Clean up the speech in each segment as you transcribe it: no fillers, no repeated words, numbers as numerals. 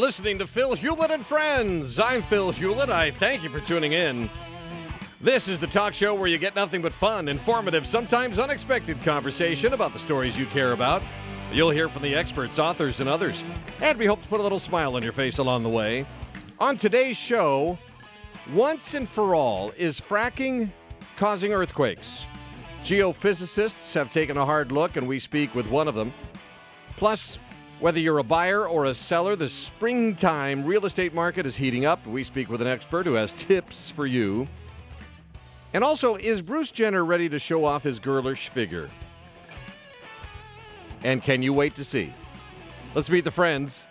listening to Phil Hulett and Friends. I'm Phil Hulett. I thank you for tuning in. This is the talk show where you get nothing but fun, informative, sometimes unexpected conversation about the stories you care about. You'll hear from the experts, authors, and others. And we hope to put a little smile on your face along the way. On today's show, once and for all, is fracking causing earthquakes? Geophysicists have taken a hard look, and we speak with one of them. Plus, whether you're a buyer or a seller, the springtime real estate market is heating up. We speak with an expert who has tips for you. And also, is Bruce Jenner ready to show off his girlish figure? And can you wait to see? Let's meet the friends.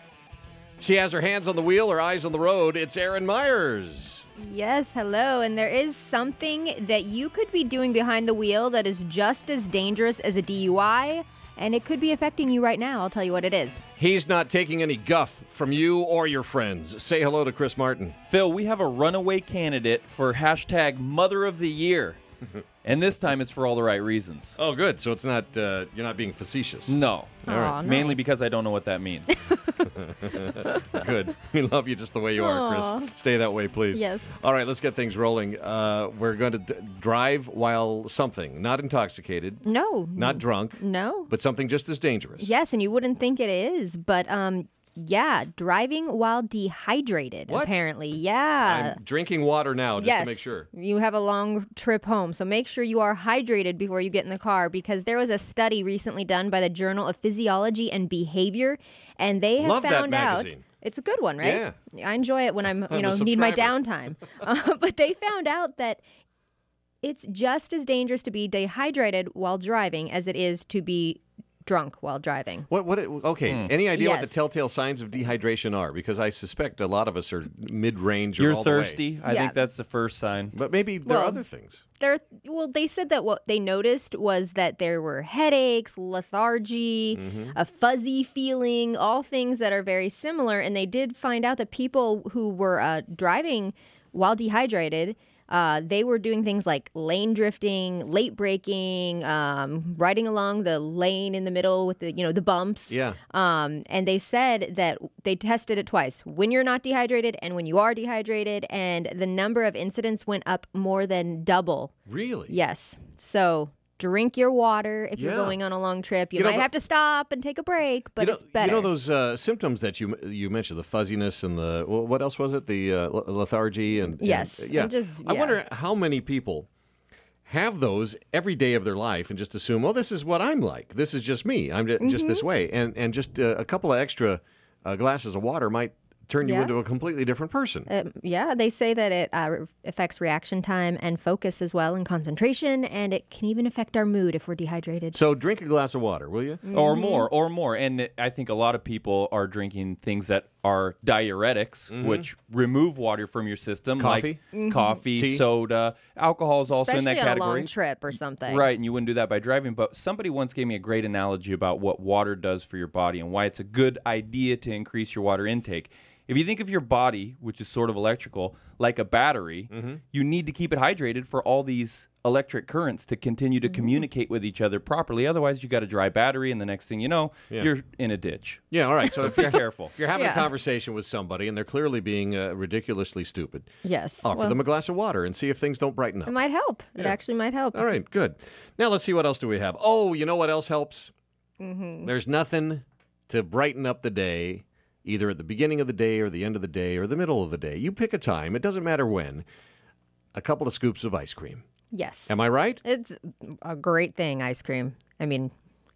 She has her hands on the wheel, her eyes on the road. It's Erin Myers. Yes, hello. And there is something that you could be doing behind the wheel that is just as dangerous as a DUI, and it could be affecting you right now. I'll tell you what it is. He's not taking any guff from you or your friends. Say hello to Chris Martin. Phil, we have a runaway candidate for hashtag Mother of the Year. And this time it's for all the right reasons. Oh, good. So it's not, you're not being facetious. No. All right. Nice. Mainly because I don't know what that means. Good. We love you just the way you are, Chris. Stay that way, please. Yes. All right, let's get things rolling. We're going to drive while something, not intoxicated, No. not drunk, No. but something just as dangerous. Yes, and you wouldn't think it is, but yeah, driving while dehydrated, What? apparently. Yeah. I'm drinking water now just to make sure. You have a long trip home, so make sure you are hydrated before you get in the car, because there was a study recently done by the Journal of Physiology and Behavior, and they have Love that found out magazine. it's a good one, right? Yeah. I enjoy it when I'm a need my subscriber. downtime. But they found out that it's just as dangerous to be dehydrated while driving as it is to be drunk while driving. Okay, any idea what the Yes. telltale signs of dehydration are? Because I suspect a lot of us are mid-range or You're all the way. thirsty. I Yeah. think that's the first sign. But maybe there are Well, other things. They said that what they noticed was that there were headaches, lethargy, a fuzzy feeling, all things that are very similar. And they did find out that people who were driving while dehydrated, they were doing things like lane drifting, late braking, riding along the lane in the middle with the bumps. Yeah. And they said that they tested it twice, when you're not dehydrated and when you are dehydrated, and the number of incidents went up more than double. Really? Yes. So drink your water if you're Yeah. going on a long trip. You You know, might have to stop and take a break, but it's better. You know those symptoms that you mentioned, the fuzziness and the, what else was it? The lethargy and Yes. yeah. And just, I yeah. wonder how many people have those every day of their life and just assume, oh, this is what I'm like. This is just me. I'm just this way. And just a couple of extra glasses of water might turn you Yeah. into a completely different person. Yeah, they say that it affects reaction time and focus as well, and concentration, and it can even affect our mood if we're dehydrated. So drink a glass of water, will you? Or more. And I think a lot of people are drinking things that are diuretics, which remove water from your system. Coffee? Like coffee, Tea? soda. Alcohol is also in Especially that on a category. long trip or something. Right, and you wouldn't do that by driving. But somebody once gave me a great analogy about what water does for your body and why it's a good idea to increase your water intake. If you think of your body, which is sort of electrical, like a battery, you need to keep it hydrated for all these electric currents to continue to communicate with each other properly. Otherwise, you got a dry battery, and the next thing you know, you're in a ditch. Yeah, all right. So if Be you're careful. If you're having a Yeah. conversation with somebody and they're clearly being ridiculously stupid, Yes. offer Well, them a glass of water and see if things don't brighten up. it might help. It actually might help. All right, good. Now let's see what else do we have. Oh, you know what else helps? There's nothing to brighten up the day, either at the beginning of the day or the end of the day or the middle of the day. You pick a time. It doesn't matter when. A couple of scoops of ice cream. Yes. Am I right? It's a great thing, ice cream. I mean,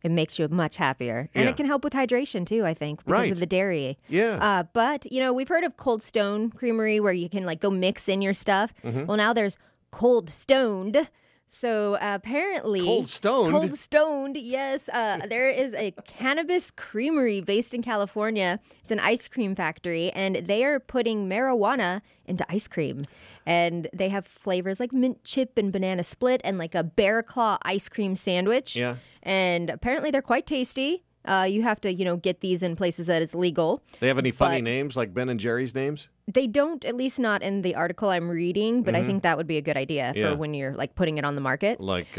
it makes you much happier. And Yeah. it can help with hydration, too, I think, because Right. of the dairy. Yeah. But, we've heard of Cold Stone Creamery where you can, go mix in your stuff. Well, now there's Cold Stoned. So apparently... Cold Stoned? Cold Stoned, yes. There is a cannabis creamery based in California. It's an ice cream factory, and they are putting marijuana into ice cream. And they have flavors like mint chip and banana split and like a bear claw ice cream sandwich. Yeah. And apparently they're quite tasty. You have to, get these in places that it's legal. They have any funny but- names like Ben and Jerry's names? They don't, at least not in the article I'm reading, but I think that would be a good idea Yeah. for when you're putting it on the market. Like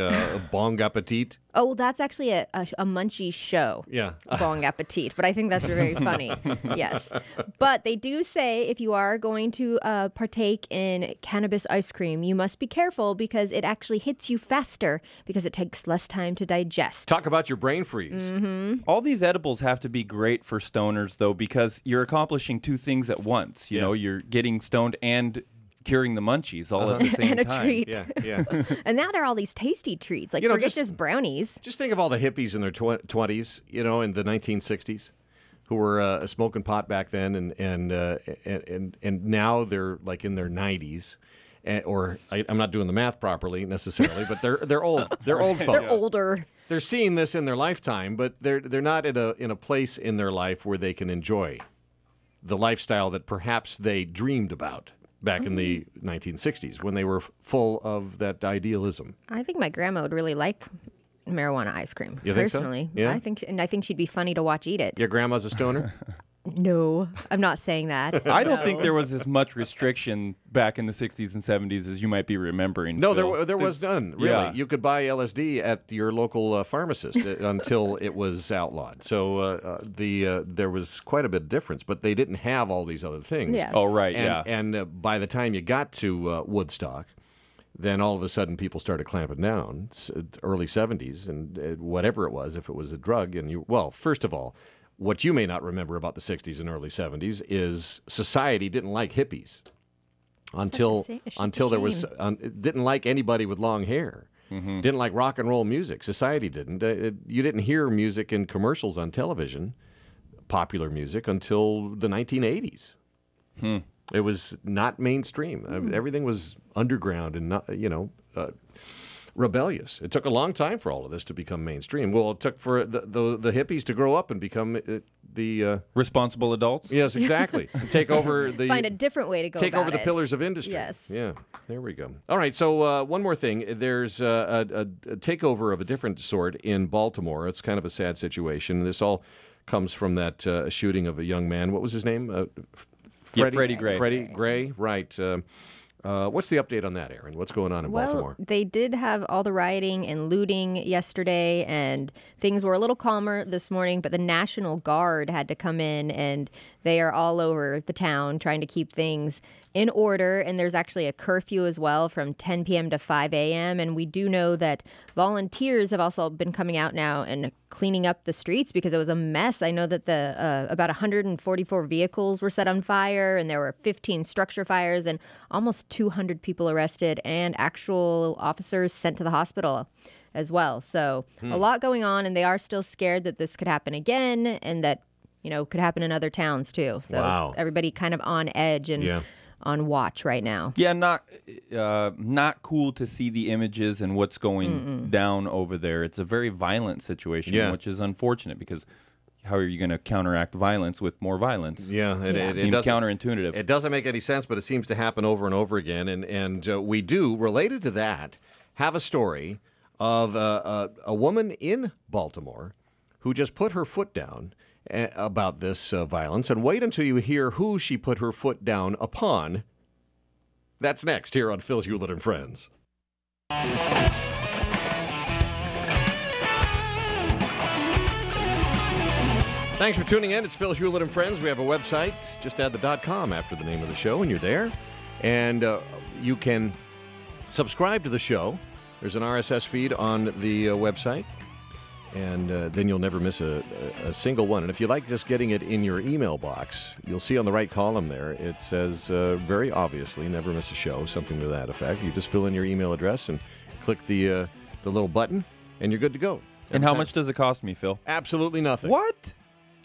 Bong Appetit? Oh, well, that's actually a munchie show. Yeah. Bon appetit. But I think that's very funny. Yes. But they do say if you are going to partake in cannabis ice cream, you must be careful because it actually hits you faster because it takes less time to digest. Talk about your brain freeze. All these edibles have to be great for stoners, though, because you're accomplishing two things at once. You know, you're getting stoned and curing the munchies all at the same And a time. treat. Yeah. And now there are all these tasty treats, like You know, forget just- just brownies. Just think of all the hippies in their 20s, you know, in the 1960s, who were smoking pot back then, and now they're like in their 90s, I'm not doing the math properly necessarily, but they're old. They're old folks. They're older. They're seeing this in their lifetime, but they're not in a place in their life where they can enjoy the lifestyle that perhaps they dreamed about back in the 1960s when they were full of that idealism. I think my grandma would really like marijuana ice cream. You think so? Personally, Yeah? I think she'd be funny to watch eat it. Your grandma's a stoner? No, I'm not saying that. I don't think No. there was as much restriction back in the 60s and 70s as you might be remembering. No, Phil. there was none, really. Yeah. You could buy LSD at your local pharmacist until it was outlawed. So there was quite a bit of difference, but they didn't have all these other things. Yeah. Oh, right, And, yeah. and by the time you got to Woodstock, then all of a sudden people started clamping down, early 70s, and whatever it was, if it was a drug. Well, first of all, what you may not remember about the 60s and early 70s is society didn't like hippies until there was didn't like anybody with long hair. Didn't like rock and roll music. Society didn't. You didn't hear music in commercials on television, popular music, until the 1980s. It was not mainstream. Everything was underground and not, rebellious. It took a long time for all of this to become mainstream. Well, it took for the hippies to grow up and become the Responsible adults? yes, exactly, to take over the Find a different way to go take about over the it. pillars of industry. Yes. Yeah. There we go. All right. So one more thing. There's a takeover of a different sort in Baltimore. It's kind of a sad situation. This all comes from that shooting of a young man. What was his name? Freddie Gray. Freddie Gray. Right. What's the update on that, Aaron? What's going on in Baltimore? They did have all the rioting and looting yesterday, and things were a little calmer this morning, but the National Guard had to come in, and they are all over the town trying to keep things in order. And there's actually a curfew as well from 10 p.m. to 5 a.m. And we do know that volunteers have also been coming out now and cleaning up the streets because it was a mess. I know that about 144 vehicles were set on fire, and there were 15 structure fires, and almost 200 people arrested and actual officers sent to the hospital as well. So a lot going on, and they are still scared that this could happen again, and that could happen in other towns too. So Wow. everybody kind of on edge and on watch right now. Yeah, not cool to see the images and what's going down over there. It's a very violent situation, which is unfortunate because how are you going to counteract violence with more violence? Yeah, it seems counterintuitive. It doesn't make any sense, but it seems to happen over and over again. And we do, related to that, have a story of a woman in Baltimore who just put her foot down about this violence. And wait until you hear who she put her foot down upon. That's next here on Phil Hulett and Friends. Thanks for tuning in. It's Phil Hulett and Friends. We have a website. Just add the .com after the name of the show, and you're there. And you can subscribe to the show. There's an RSS feed on the website. And then you'll never miss a single one. And if you like just getting it in your email box, you'll see on the right column there, it says very obviously, never miss a show, something to that effect. You just fill in your email address and click the little button, and you're good to go. And how much does it cost me, Phil? Absolutely nothing. What?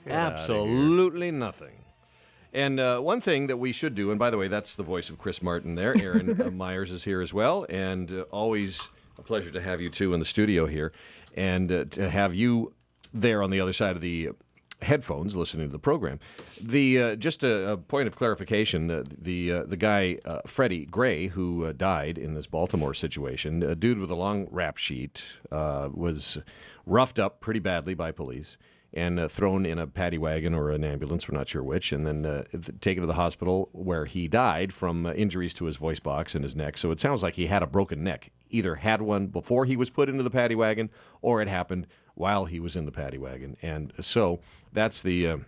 Absolutely nothing. And one thing that we should do, and by the way, that's the voice of Chris Martin there. Aaron Myers is here as well, and always a pleasure to have you two in the studio here, and to have you there on the other side of the headphones listening to the program. Just a point of clarification, the guy, Freddie Gray, who died in this Baltimore situation, a dude with a long rap sheet, was roughed up pretty badly by police and thrown in a paddy wagon or an ambulance, we're not sure which, and then taken to the hospital where he died from injuries to his voice box and his neck. So it sounds like he had a broken neck. Either had one before he was put into the paddy wagon, or it happened while he was in the paddy wagon. And so that's the...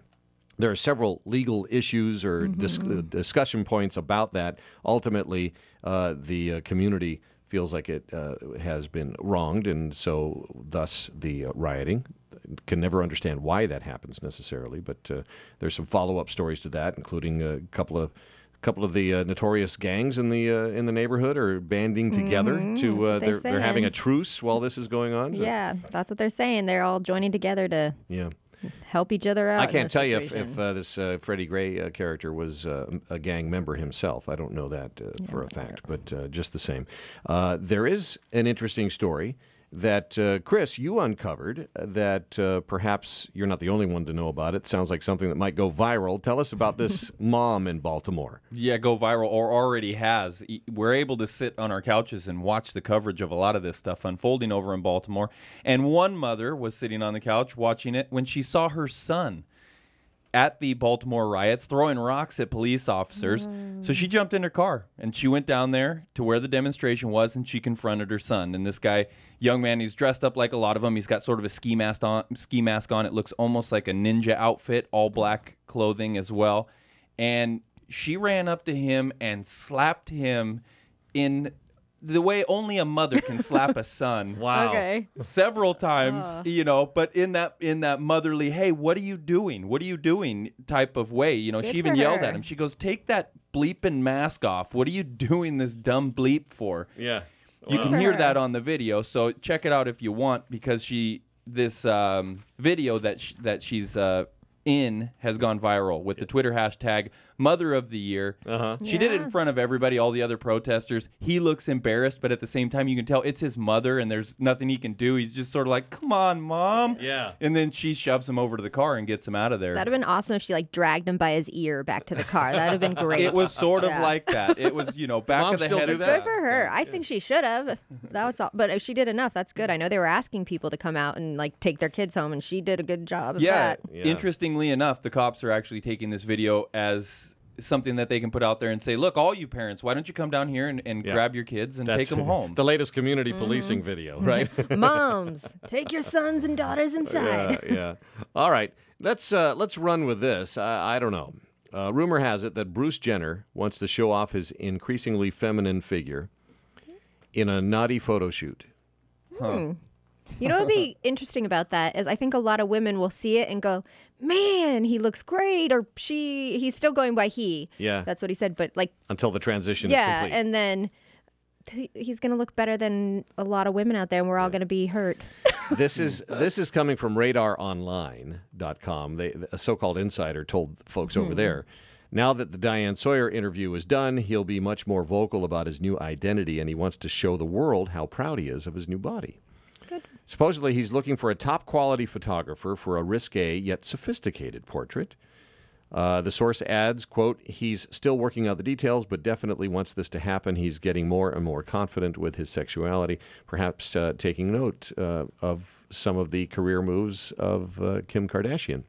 there are several legal issues or discussion points about that. Ultimately, the community feels like it has been wronged, and so thus the rioting. Can never understand why that happens necessarily, but there's some follow-up stories to that, including a couple of the notorious gangs in the neighborhood are banding together to they're having a truce while this is going on. Yeah, that's what they're saying. They're all joining together to help each other out. I can't tell you if this Freddie Gray character was a gang member himself. I don't know that for a fact, but just the same. There is an interesting story that, Chris, you uncovered that perhaps you're not the only one to know about. It sounds like something that might go viral. Tell us about this mom in Baltimore. Yeah, go viral or already has. We're able to sit on our couches and watch the coverage of a lot of this stuff unfolding over in Baltimore. And one mother was sitting on the couch watching it when she saw her son at the Baltimore riots throwing rocks at police officers. So she jumped in her car and she went down there to where the demonstration was, and she confronted her son. And this guy, young man, he's dressed up like a lot of them. He's got sort of a ski mask on. It looks almost like a ninja outfit, all black clothing as well. And she ran up to him and slapped him in the way only a mother can slap a son. Wow. Okay. Several times, but in that motherly, hey, what are you doing? What are you doing type of way. Good she even for yelled her. at him. She goes, take that bleeping mask off. What are you doing this dumb bleep for? Yeah. You Wow. can hear that on the video, so check it out if you want, because this video that she's in has gone viral with the Twitter hashtag Mother of the Year. She did it in front of everybody, all the other protesters. He looks embarrassed, but at the same time, you can tell it's his mother, and there's nothing he can do. He's just sort of like, come on, Mom. Yeah. And then she shoves him over to the car and gets him out of there. That'd have been awesome if she dragged him by his ear back to the car. That'd have been great. It was sort of like that. It was, back Moms of the still head. do of that? Good for her. I think she should have. But if she did enough, that's good. I know they were asking people to come out and take their kids home, and she did a good job of that. Yeah. Interestingly enough, the cops are actually taking this video as something that they can put out there and say, look, all you parents, why don't you come down here and grab your kids and take them home? The latest community policing video, right? Moms, take your sons and daughters inside. Yeah. All right. Let's run with this. I don't know. Rumor has it that Bruce Jenner wants to show off his increasingly feminine figure in a naughty photo shoot. You know what would be interesting about that is I think a lot of women will see it and go, man, he looks great, or he's still going by he. Yeah. That's what he said, but Until the transition is yeah, complete. and then he's going to look better than a lot of women out there, and we're all going to be hurt. This is coming from RadarOnline.com. A so-called insider told folks over there. Now that the Diane Sawyer interview is done, he'll be much more vocal about his new identity, and he wants to show the world how proud he is of his new body. Good. Supposedly, he's looking for a top-quality photographer for a risque yet sophisticated portrait. The source adds, quote, he's still working out the details, but definitely wants this to happen. He's getting more and more confident with his sexuality, perhaps taking note of some of the career moves of Kim Kardashian.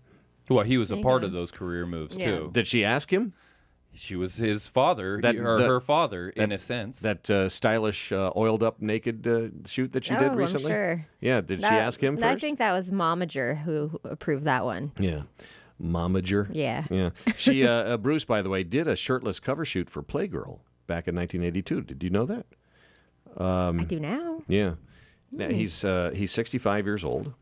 Well, he was a part of those career moves, Yeah. too. Did she ask him? She was his father, her father, in a sense. That stylish, oiled-up, naked shoot that she did recently? I'm sure. Yeah, did she ask him first? I think that was Momager who approved that one. Yeah. Momager. Yeah. Yeah. She, Bruce, by the way, did a shirtless cover shoot for Playgirl back in 1982. Did you know that? I do now. Yeah. Now, he's 65 years old,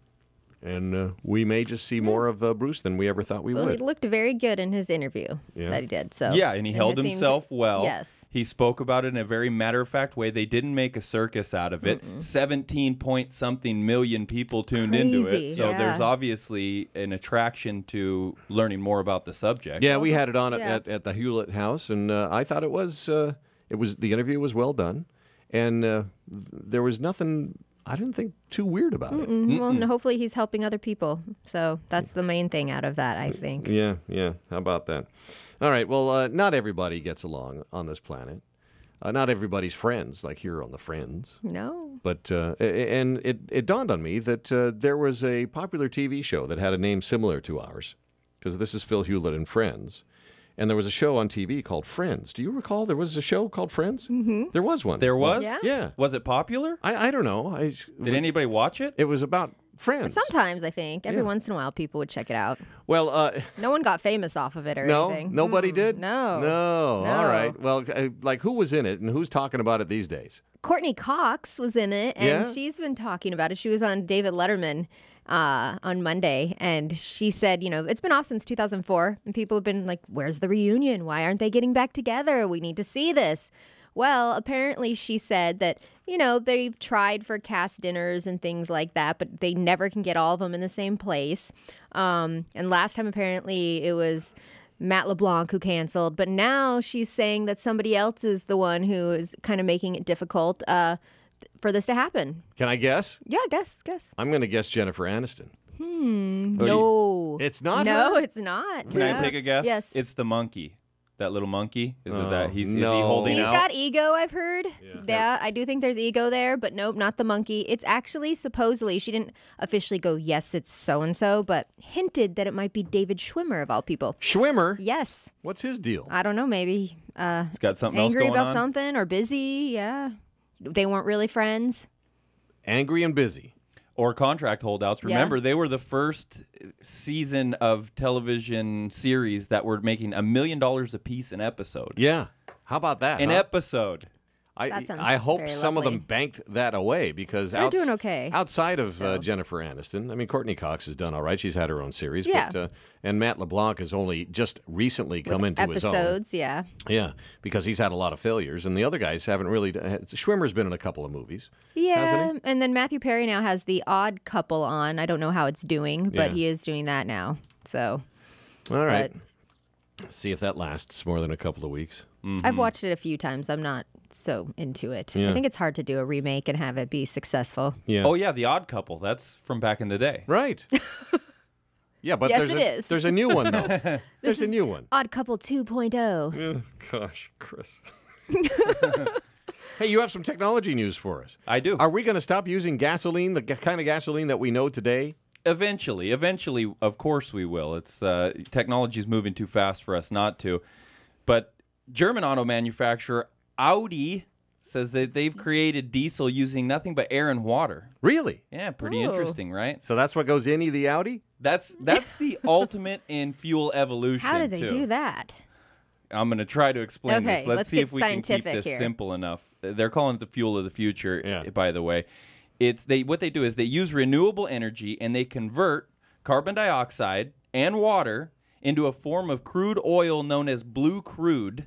and we may just see more of Bruce than we ever thought we Well, would. he looked very good in his interview that he did. So Yeah, and he held it seemed- himself well. Yes. He spoke about it in a very matter-of-fact way. They didn't make a circus out of it. 17-point-something million people tuned into Crazy, it. So yeah. there's obviously an attraction to learning more about the subject. Yeah, we had it on Yeah. at the Hulett house, and I thought the interview was well done, and there was nothing, I didn't think, too weird about it. Well, and hopefully he's helping other people. So that's the main thing out of that, I think. Yeah. How about that? All right, well, not everybody gets along on this planet. Not everybody's friends, like here on the Friends. No. But and it dawned on me that there was a popular TV show that had a name similar to ours, because this is Phil Hulett and Friends. And there was a show on TV called Friends. Do you recall there was a show called Friends? Mm-hmm. There was one. There was? Yeah. Was it popular? I don't know. Did anybody watch it? It was about friends. Sometimes, I think. Every once in a while, people would check it out. Well, no one got famous off of it or anything. Nobody did? No. No. All right. Well, like who was in it and who's talking about it these days? Courteney Cox was in it, and she's been talking about it. She was on David Letterman on Monday, and she said, it's been off since 2004, and people have been like, where's the reunion? Why aren't they getting back together? We need to see this. Well, apparently she said that, they've tried for cast dinners and things like that, but they never can get all of them in the same place. And last time, apparently, it was Matt LeBlanc who canceled. But now she's saying that somebody else is the one who is kind of making it difficult for this to happen. Can I guess? Yeah, guess. I'm going to guess Jennifer Aniston. No. It's not No, her? it's not. Can I take a guess? Yes. It's the monkey. That little monkey? Is it that? Is he no. holding He's out? got ego, I've heard. Yeah, I do think there's ego there, but nope, not the monkey. It's actually, supposedly, she didn't officially go, yes, it's so-and-so, but hinted that it might be David Schwimmer, of all people. Schwimmer? Yes. What's his deal? I don't know, maybe He's got something else angry going about on? something or busy, yeah. They weren't really friends. Angry and busy. Or contract holdouts. Remember, they were the first season of television series that were making $1 million a piece an episode. Yeah. How about that? An huh? episode. That sounds I hope very some of lovely. them banked that away because They're doing okay. outside of Jennifer Aniston, I mean, Courteney Cox has done all right. She's had her own series. Yeah. But, and Matt LeBlanc has only just recently come into his own. Episodes, yeah. Yeah, because he's had a lot of failures, and the other guys haven't really. Schwimmer's been in a couple of movies. Yeah, hasn't and then Matthew Perry now has The Odd Couple on. I don't know how it's doing, but Yeah. he is doing that now. So, All right. See if that lasts more than a couple of weeks. I've watched it a few times. I'm not so into it. Yeah. I think it's hard to do a remake and have it be successful. Yeah. Oh, yeah, The Odd Couple. That's from back in the day. Right. Yeah, but Yes, there's it is. There's a new one though. There's a new one. Odd Couple 2.0. Oh, gosh, Chris. Hey, you have some technology news for us. I do. Are we going to stop using gasoline, the kind of gasoline that we know today? Eventually, of course we will. It's technology is moving too fast for us not to. But German auto manufacturer Audi says that they've created diesel using nothing but air and water. Really? Yeah, pretty Ooh. interesting, right? So that's what goes in the Audi? That's the ultimate in fuel evolution. How did they too. do that? I'm going to try to explain Okay, this. Let's let's see get if we can keep scientific this here. simple enough. They're calling it the fuel of the future, Yeah. by the way. What they do is they use renewable energy and they convert carbon dioxide and water into a form of crude oil known as blue crude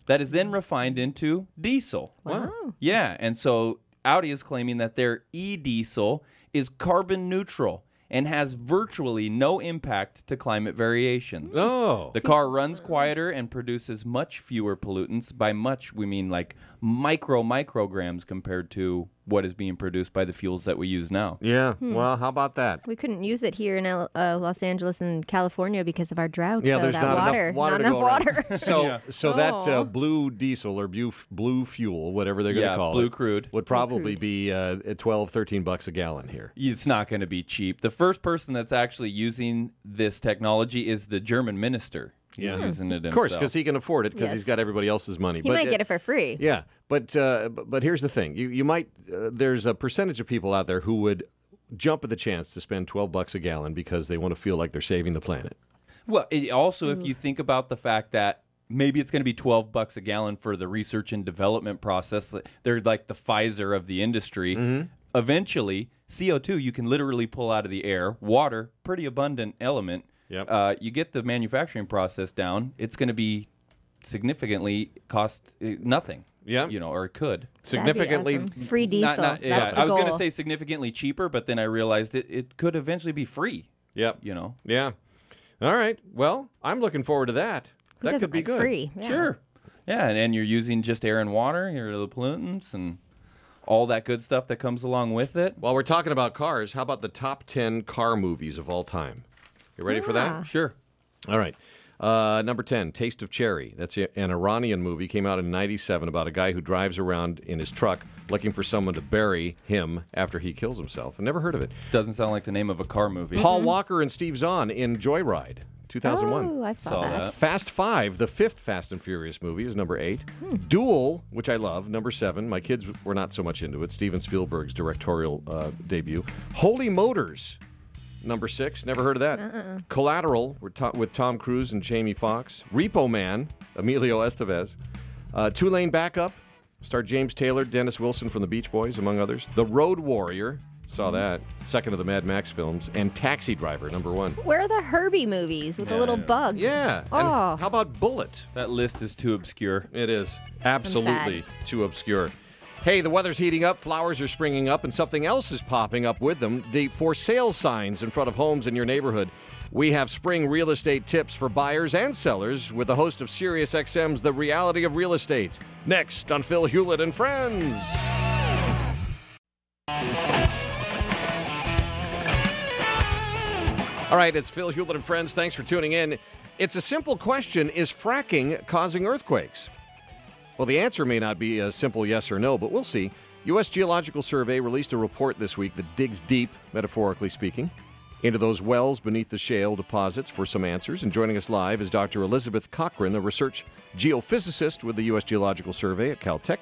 that is then refined into diesel. Wow. Yeah, and so Audi is claiming that their e-diesel is carbon neutral and has virtually no impact to climate variations. Oh. The car runs quieter and produces much fewer pollutants. By much, we mean like micrograms compared to what is being produced by the fuels that we use now. Yeah. Well, how about that? We couldn't use it here in Los Angeles and California because of our drought. Yeah, though, there's that not water. enough water Not to enough go around. water. So Aw. that blue diesel or blue fuel, whatever they're going to call blue it, crude. would probably be $12, $13 a gallon here. It's not going to be cheap. The first person that's actually using this technology is the German minister. He's using it himself. Of course, because he can afford it because he's Yes. got everybody else's money. He might get it for free. Yeah, but here's the thing: you might there's a percentage of people out there who would jump at the chance to spend $12 a gallon because they want to feel like they're saving the planet. Well, also, if you think about the fact that maybe it's going to be $12 a gallon for the research and development process, they're like the Pfizer of the industry. Eventually, CO2 you can literally pull out of the air. Water, pretty abundant element. Yep. You get the manufacturing process down, it's going to be significantly cost nothing. Yeah. Or it could. Significantly. That'd be awesome. Free diesel. Not- yeah, That's the I was going to goal. say significantly cheaper, but then I realized it could eventually be free. Yep. Yeah. All right. Well, I'm looking forward to that. Who That doesn't could be like good. Free. Yeah. Sure. Yeah, and you're using just air and water, you're the pollutants and all that good stuff that comes along with it. While we're talking about cars, how about the top 10 car movies of all time? You ready for Yeah. that? Sure. All right. Number 10, Taste of Cherry. That's an Iranian movie. Came out in 97 about a guy who drives around in his truck looking for someone to bury him after he kills himself. I've never heard of it. Doesn't sound like the name of a car movie. Paul Walker and Steve Zahn in Joyride, 2001. Oh, I saw that. Fast 5, the fifth Fast and Furious movie, is number 8. Duel, which I love, number 7. My kids were not so much into it. Steven Spielberg's directorial debut. Holy Motors, number 6. Never heard of that. Collateral, with Tom Cruise and Jamie Foxx. Repo Man, Emilio Estevez. Two-Lane Backup, starred James Taylor, Dennis Wilson from the Beach Boys, among others. The Road Warrior, saw that. Second of the Mad Max films. And Taxi Driver, number 1. Where are the Herbie movies with the little bug? Yeah. And Oh. how about Bullet? That list is too obscure. It is absolutely too obscure. Hey, the weather's heating up, flowers are springing up, and something else is popping up with them. The for sale signs in front of homes in your neighborhood. We have spring real estate tips for buyers and sellers with the host of SiriusXM's The Reality of Real Estate. Next on Phil Hulett and Friends. All right, it's Phil Hulett and Friends. Thanks for tuning in. It's a simple question. Is fracking causing earthquakes? Well, the answer may not be a simple yes or no, but we'll see. U.S. Geological Survey released a report this week that digs deep, metaphorically speaking, into those wells beneath the shale deposits for some answers. And joining us live is Dr. Elizabeth Cochran, a research geophysicist with the U.S. Geological Survey at Caltech.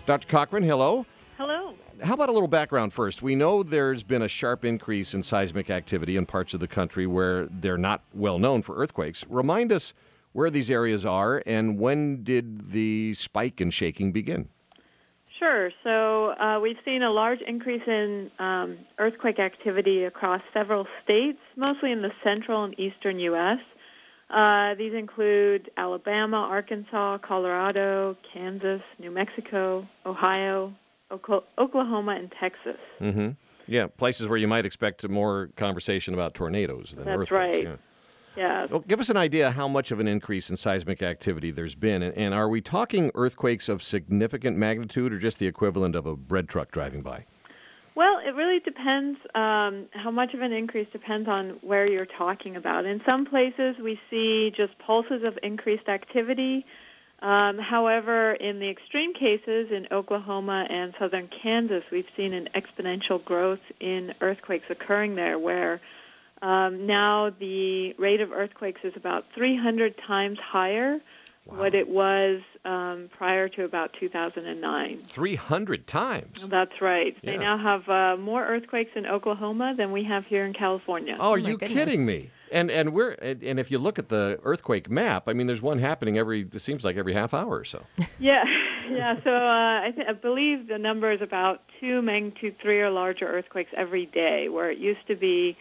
Dr. Cochran, hello. Hello. How about a little background first? We know there's been a sharp increase in seismic activity in parts of the country where they're not well known for earthquakes. Remind us where these areas are and when did the spike in shaking begin? Sure. So we've seen a large increase in earthquake activity across several states, mostly in the central and eastern U.S. These include Alabama, Arkansas, Colorado, Kansas, New Mexico, Ohio, Oklahoma, and Texas. Mm-hmm. Yeah, places where you might expect more conversation about tornadoes than earthquakes. That's right. Yeah. Yeah. Well, give us an idea how much of an increase in seismic activity there's been, and are we talking earthquakes of significant magnitude or just the equivalent of a bread truck driving by? Well, it really depends. How much of an increase depends on where you're talking about. In some places, we see just pulses of increased activity. However, in the extreme cases in Oklahoma and southern Kansas, we've seen an exponential growth in earthquakes occurring there, where now the rate of earthquakes is about 300 times higher what it was prior to about 2009. 300 times? That's right. Yeah. They now have more earthquakes in Oklahoma than we have here in California. Oh, are my you goodness. kidding me? And if you look at the earthquake map, I mean, there's one happening it seems like every half hour or so. Yeah, yeah. So I believe the number is about 2 magnitude 3 or larger earthquakes every day, where it used to be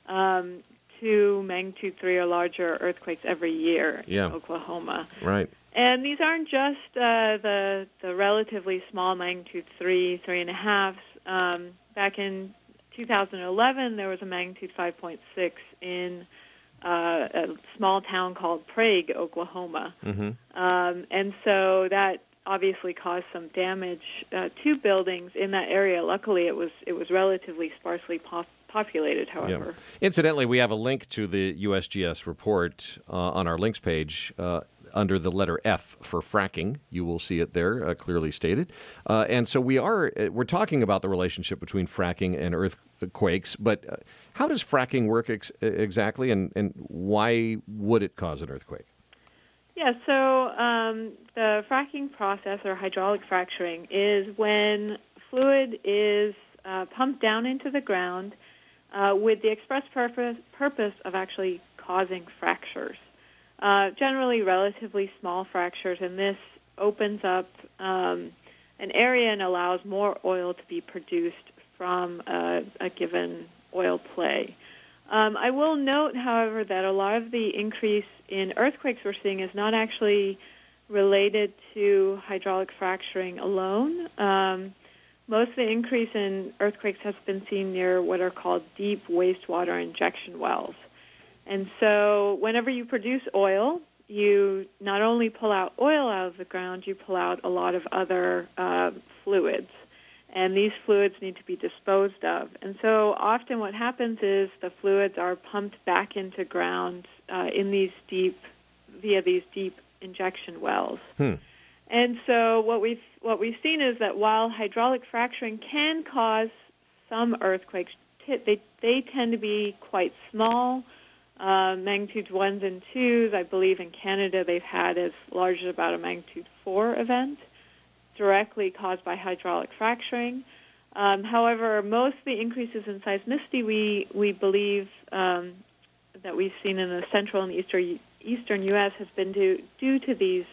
2 magnitude 3 or larger earthquakes every year in Oklahoma. Right. And these aren't just the relatively small magnitude 3, 3.5. Back in 2011, there was a magnitude 5.6 in a small town called Prague, Oklahoma. Mm-hmm. And so that obviously caused some damage to buildings in that area. Luckily, it was relatively sparsely populated, however. Yeah. Incidentally, we have a link to the USGS report on our links page under the letter F for fracking. You will see it there clearly stated. And so we're talking about the relationship between fracking and earthquakes, but how does fracking work exactly, and why would it cause an earthquake? Yeah, so the fracking process, or hydraulic fracturing, is when fluid is pumped down into the ground with the express purpose of actually causing fractures. Generally relatively small fractures, and this opens up an area and allows more oil to be produced from a given oil play. I will note, however, that a lot of the increase in earthquakes we're seeing is not actually related to hydraulic fracturing alone. Most of the increase in earthquakes has been seen near what are called deep wastewater injection wells. And so whenever you produce oil, you not only pull out oil out of the ground, you pull out a lot of other fluids. And these fluids need to be disposed of. And so often what happens is the fluids are pumped back into ground in these deep via these deep injection wells. And so what we've seen is that while hydraulic fracturing can cause some earthquakes, they tend to be quite small, magnitudes 1s and 2s. I believe in Canada they've had as large as about a magnitude 4 event directly caused by hydraulic fracturing. However, most of the increases in seismicity we believe that we've seen in the central and eastern U.S. has been due to these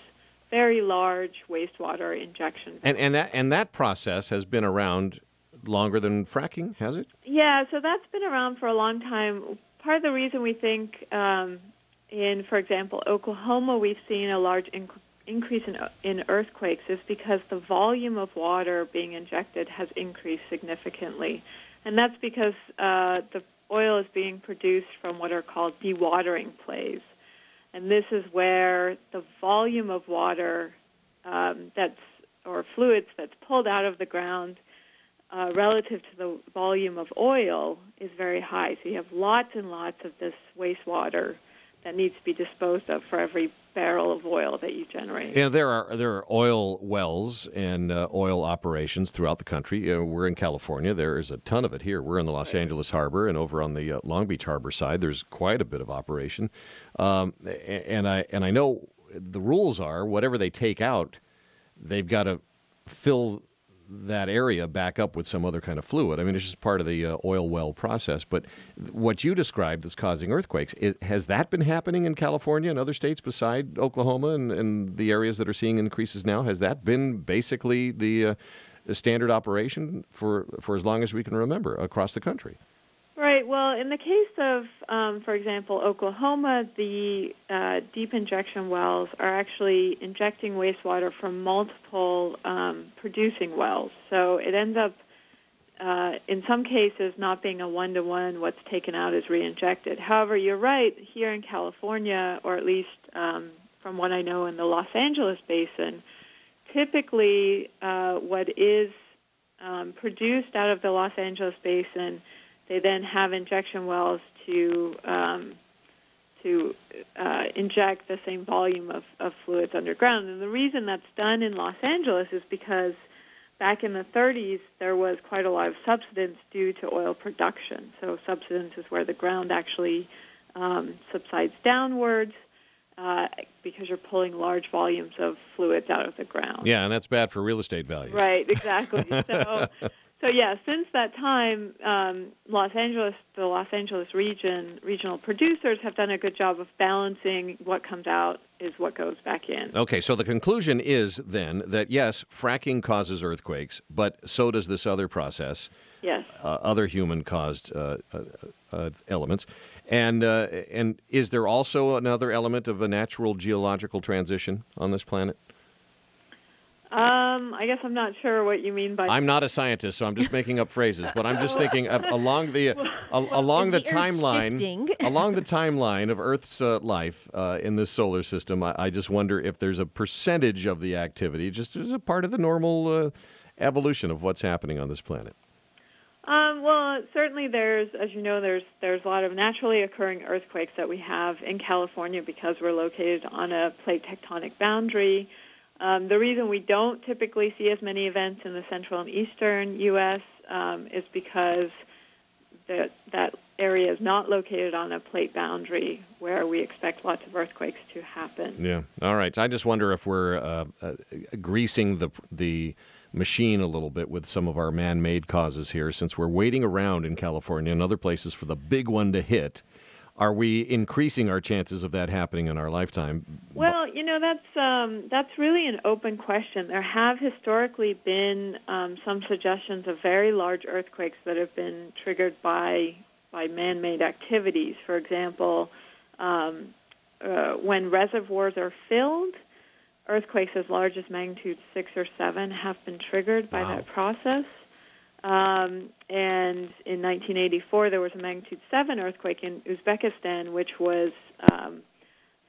very large wastewater injections. And that process has been around longer than fracking, has it? Yeah, so that's been around for a long time. Part of the reason we think in, for example, Oklahoma, we've seen a large increase in earthquakes is because the volume of water being injected has increased significantly. And that's because the oil is being produced from what are called dewatering plays. And this is where the volume of water or fluids that's pulled out of the ground relative to the volume of oil is very high. So you have lots and lots of this wastewater that needs to be disposed of for every barrel of oil that you generate. Yeah, there are oil wells and oil operations throughout the country. We're in California. There is a ton of it here. We're in the Los Angeles Harbor, and over on the Long Beach Harbor side, there's quite a bit of operation. And I know the rules are whatever they take out, they've got to fill that area back up with some other kind of fluid. I mean, it's just part of the oil well process. But what you described that's causing earthquakes, has that been happening in California and other states beside Oklahoma and the areas that are seeing increases now? Has that been basically the standard operation for as long as we can remember across the country? Right. Well, in the case of, for example, Oklahoma, the deep injection wells are actually injecting wastewater from multiple producing wells. So it ends up, in some cases, not being a one-to-one. What's taken out is re-injected. However, you're right. Here in California, or at least from what I know in the Los Angeles basin, typically what is produced out of the Los Angeles basin, they then have injection wells to inject the same volume of fluids underground. And the reason that's done in Los Angeles is because back in the 30s, there was quite a lot of subsidence due to oil production. So subsidence is where the ground actually subsides downwards because you're pulling large volumes of fluids out of the ground. Yeah, and that's bad for real estate values. Right, exactly. So yeah, since that time, the Los Angeles regional producers have done a good job of balancing what comes out is what goes back in. Okay, so the conclusion is then that yes, fracking causes earthquakes, but so does this other process. Yes. Other human-caused elements, and is there also another element of a natural geological transition on this planet? I guess I'm not sure what you mean by. I'm not a scientist, so I'm just making up phrases. But I'm just thinking along the timeline of Earth's life in this solar system. I just wonder if there's a percentage of the activity just as a part of the normal evolution of what's happening on this planet. Well, certainly as you know, there's a lot of naturally occurring earthquakes that we have in California because we're located on a plate tectonic boundary. The reason we don't typically see as many events in the central and eastern U.S. Is because that area is not located on a plate boundary where we expect lots of earthquakes to happen. Yeah. All right. I just wonder if we're greasing the machine a little bit with some of our man-made causes here, since we're waiting around in California and other places for the big one to hit. Are we increasing our chances of that happening in our lifetime? Well, that's really an open question. There have historically been some suggestions of very large earthquakes that have been triggered by man-made activities. For example, when reservoirs are filled, earthquakes as large as magnitude 6 or 7 have been triggered by that process. And in 1984, there was a magnitude 7 earthquake in Uzbekistan, which was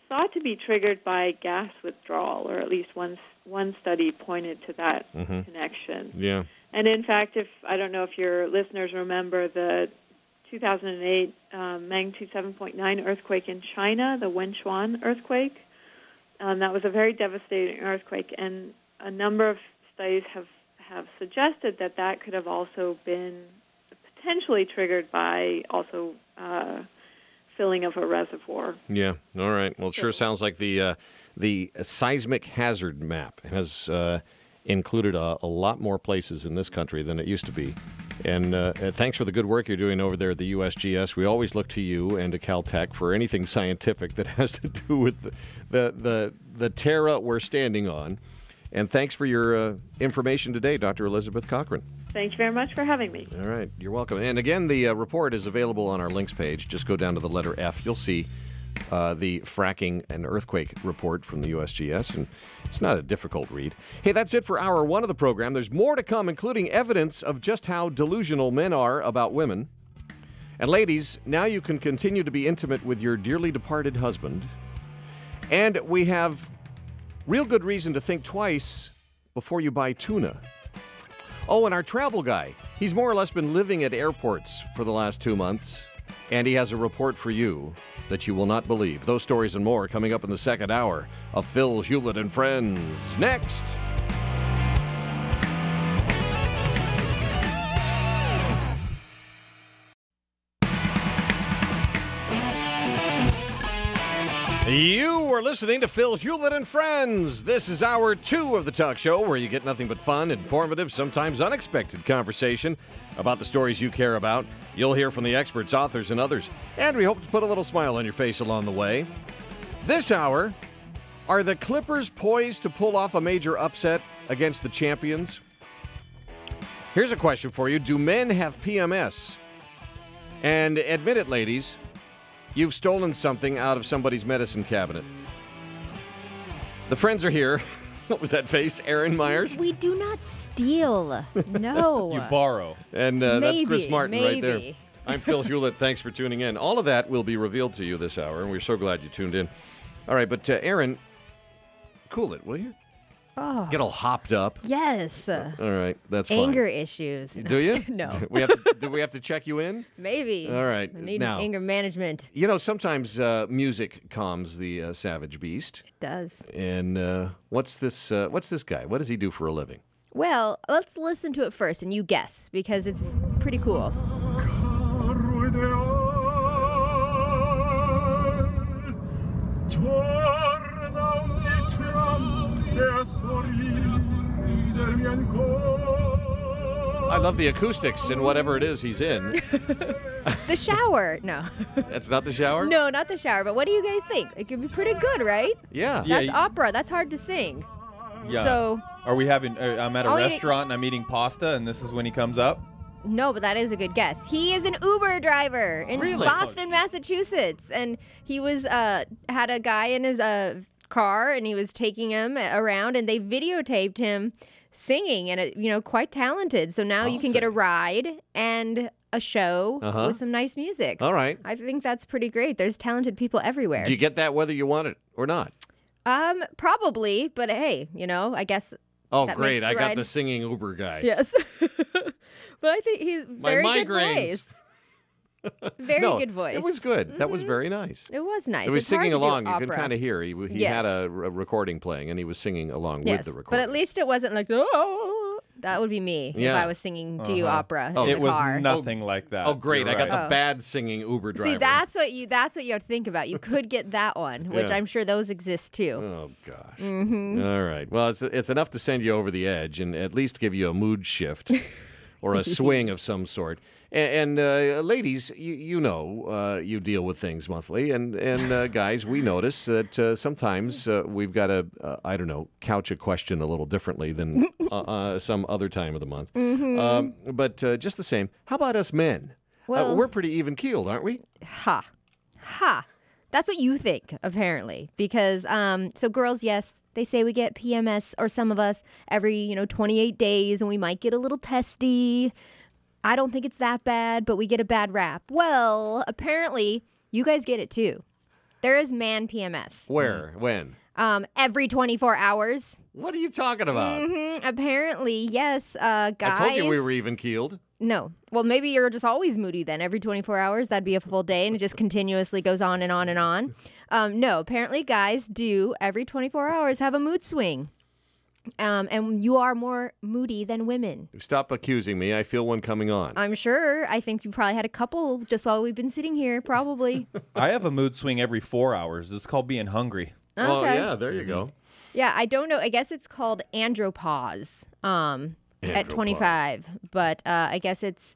thought to be triggered by gas withdrawal, or at least one study pointed to that connection. Yeah. And in fact, I don't know if your listeners remember the 2008 magnitude 7.9 earthquake in China, the Wenchuan earthquake. That was a very devastating earthquake, and a number of studies have suggested that could have also been potentially triggered by also filling of a reservoir. Yeah. All right. Well, it sure sounds like the seismic hazard map has included a lot more places in this country than it used to be. And thanks for the good work you're doing over there at the USGS. We always look to you and to Caltech for anything scientific that has to do with the terra we're standing on. And thanks for your information today, Dr. Elizabeth Cochran. Thank you very much for having me. All right. You're welcome. And again, the report is available on our links page. Just go down to the letter F. You'll see the fracking and earthquake report from the USGS, and it's not a difficult read. Hey, that's it for hour one of the program. There's more to come, including evidence of just how delusional men are about women. And ladies, now you can continue to be intimate with your dearly departed husband. And we have real good reason to think twice before you buy tuna. Oh, and our travel guy, he's more or less been living at airports for the last 2 months, and he has a report for you that you will not believe. Those stories and more coming up in the second hour of Phil Hulett and Friends. Next. You are listening to Phil Hulett and Friends. This is hour two of the talk show where you get nothing but fun, informative, sometimes unexpected conversation about the stories you care about. You'll hear from the experts, authors, and others. And we hope to put a little smile on your face along the way. This hour, are the Clippers poised to pull off a major upset against the champions? Here's a question for you. Do men have PMS? And admit it, ladies, you've stolen something out of somebody's medicine cabinet. The friends are here. What was that face, Aaron Myers? We do not steal. No. You borrow. And that's Chris Martin maybe. right there. I'm Phil Hulett. Thanks for tuning in. All of that will be revealed to you this hour, and we're so glad you tuned in. All right, but Aaron, cool it, will you? Oh. Get all hopped up. Yes. All right, that's fine. Anger issues. Do you? No. Do we have to check you in? Maybe. All right. I need now, anger management. You know, sometimes music calms the savage beast. It does. And what's this guy? What does he do for a living? Well, let's listen to it first, and you guess, because it's pretty cool. I love the acoustics in whatever it is he's in. The shower. No. That's not the shower? No, not the shower. But what do you guys think? It could be pretty good, right? Yeah. That's opera. That's hard to sing. Yeah. So. Are we having? I'm at a Oh, restaurant and I'm eating pasta, and this is when he comes up. No, but that is a good guess. He is an Uber driver in Really? Boston, Massachusetts, and he was had a guy in his car, and he was taking him around, and they videotaped him singing, and quite talented. So now you can get a ride and a show with some nice music. All right. I think that's pretty great. There's talented people everywhere. Do you get that whether you want it or not? Probably, but hey, I guess. Oh, that great. makes the I got ride- the singing Uber guy. Yes. But I think he's very good migraines. voice. Very No, good voice. It was good. That was very nice. It was nice. It was It's hard singing to do along. You opera. could kind of hear. He Yes. had a recording playing, and he was singing along Yes, with the but recording. at least it wasn't like, oh, that would be me if Yeah. I was singing to you opera in It the was car. nothing like that. Oh, great. You're I got right. the bad singing Uber driver. See, that's what you have to think about. You could get that one, which Yeah. I'm sure those exist too. Oh, gosh. All right. Well, it's enough to send you over the edge and at least give you a mood shift or a swing of some sort. And ladies, you deal with things monthly. And guys, we notice that sometimes we've got to, couch a question a little differently than some other time of the month. But just the same, how about us men? Well- We're pretty even-keeled, aren't we? Ha. That's what you think, apparently. Because, so girls, yes, they say we get PMS, or some of us, every, 28 days, and we might get a little testy. I don't think it's that bad, but we get a bad rap. Well, apparently, you guys get it too. There is man PMS. Where? When? Every 24 hours. What are you talking about? Apparently, yes, guys. I told you we were even-keeled. No. Well, maybe you're just always moody then. Every 24 hours, that'd be a full day, and it just continuously goes on and on and on. No, apparently guys do every 24 hours have a mood swing. And you are more moody than women. Stop accusing me. I feel one coming on. I'm sure. I think you probably had a couple just while we've been sitting here, probably. I have a mood swing every 4 hours. It's called being hungry. Okay. Oh, yeah, there you go. Yeah, I don't know. I guess it's called andropause at 25. But I guess it's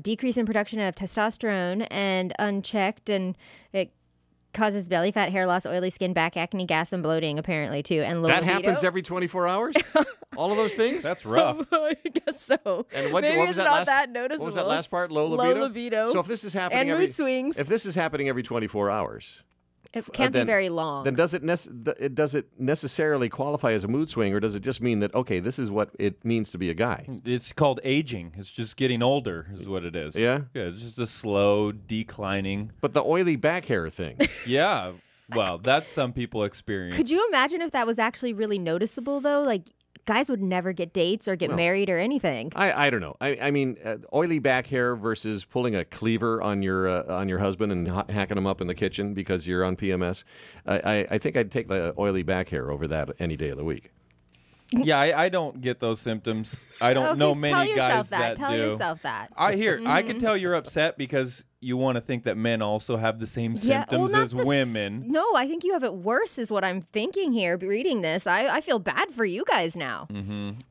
decrease in production of testosterone and unchecked, and it causes belly fat, hair loss, oily skin, back acne, gas, and bloating, apparently, too. And low That libido. happens every 24 hours? All of those things? That's rough. I guess so. And what Maybe was it's that not last, that noticeable. What was that last part? Low libido? Low libido. So if this is happening And every mood swings. If this is happening every 24 hours, It can't be then- very long. then does it necessarily qualify as a mood swing, or does it just mean that, okay, this is what it means to be a guy? It's called aging. It's just getting older is what it is. Yeah? Yeah, it's just a slow declining. But the oily back hair thing. Yeah. Well, that's some people experience. Could you imagine if that was actually really noticeable, though? Like, guys would never get dates or get married or anything. I don't know. I mean, oily back hair versus pulling a cleaver on your husband and hacking him up in the kitchen because you're on PMS. I think I'd take the oily back hair over that any day of the week. Yeah, I don't get those symptoms. I don't know many guys that Tell do. yourself that. I can tell you're upset because you want to think that men also have the same symptoms not as women. No, I think you have it worse is what I'm thinking here reading this. I feel bad for you guys now.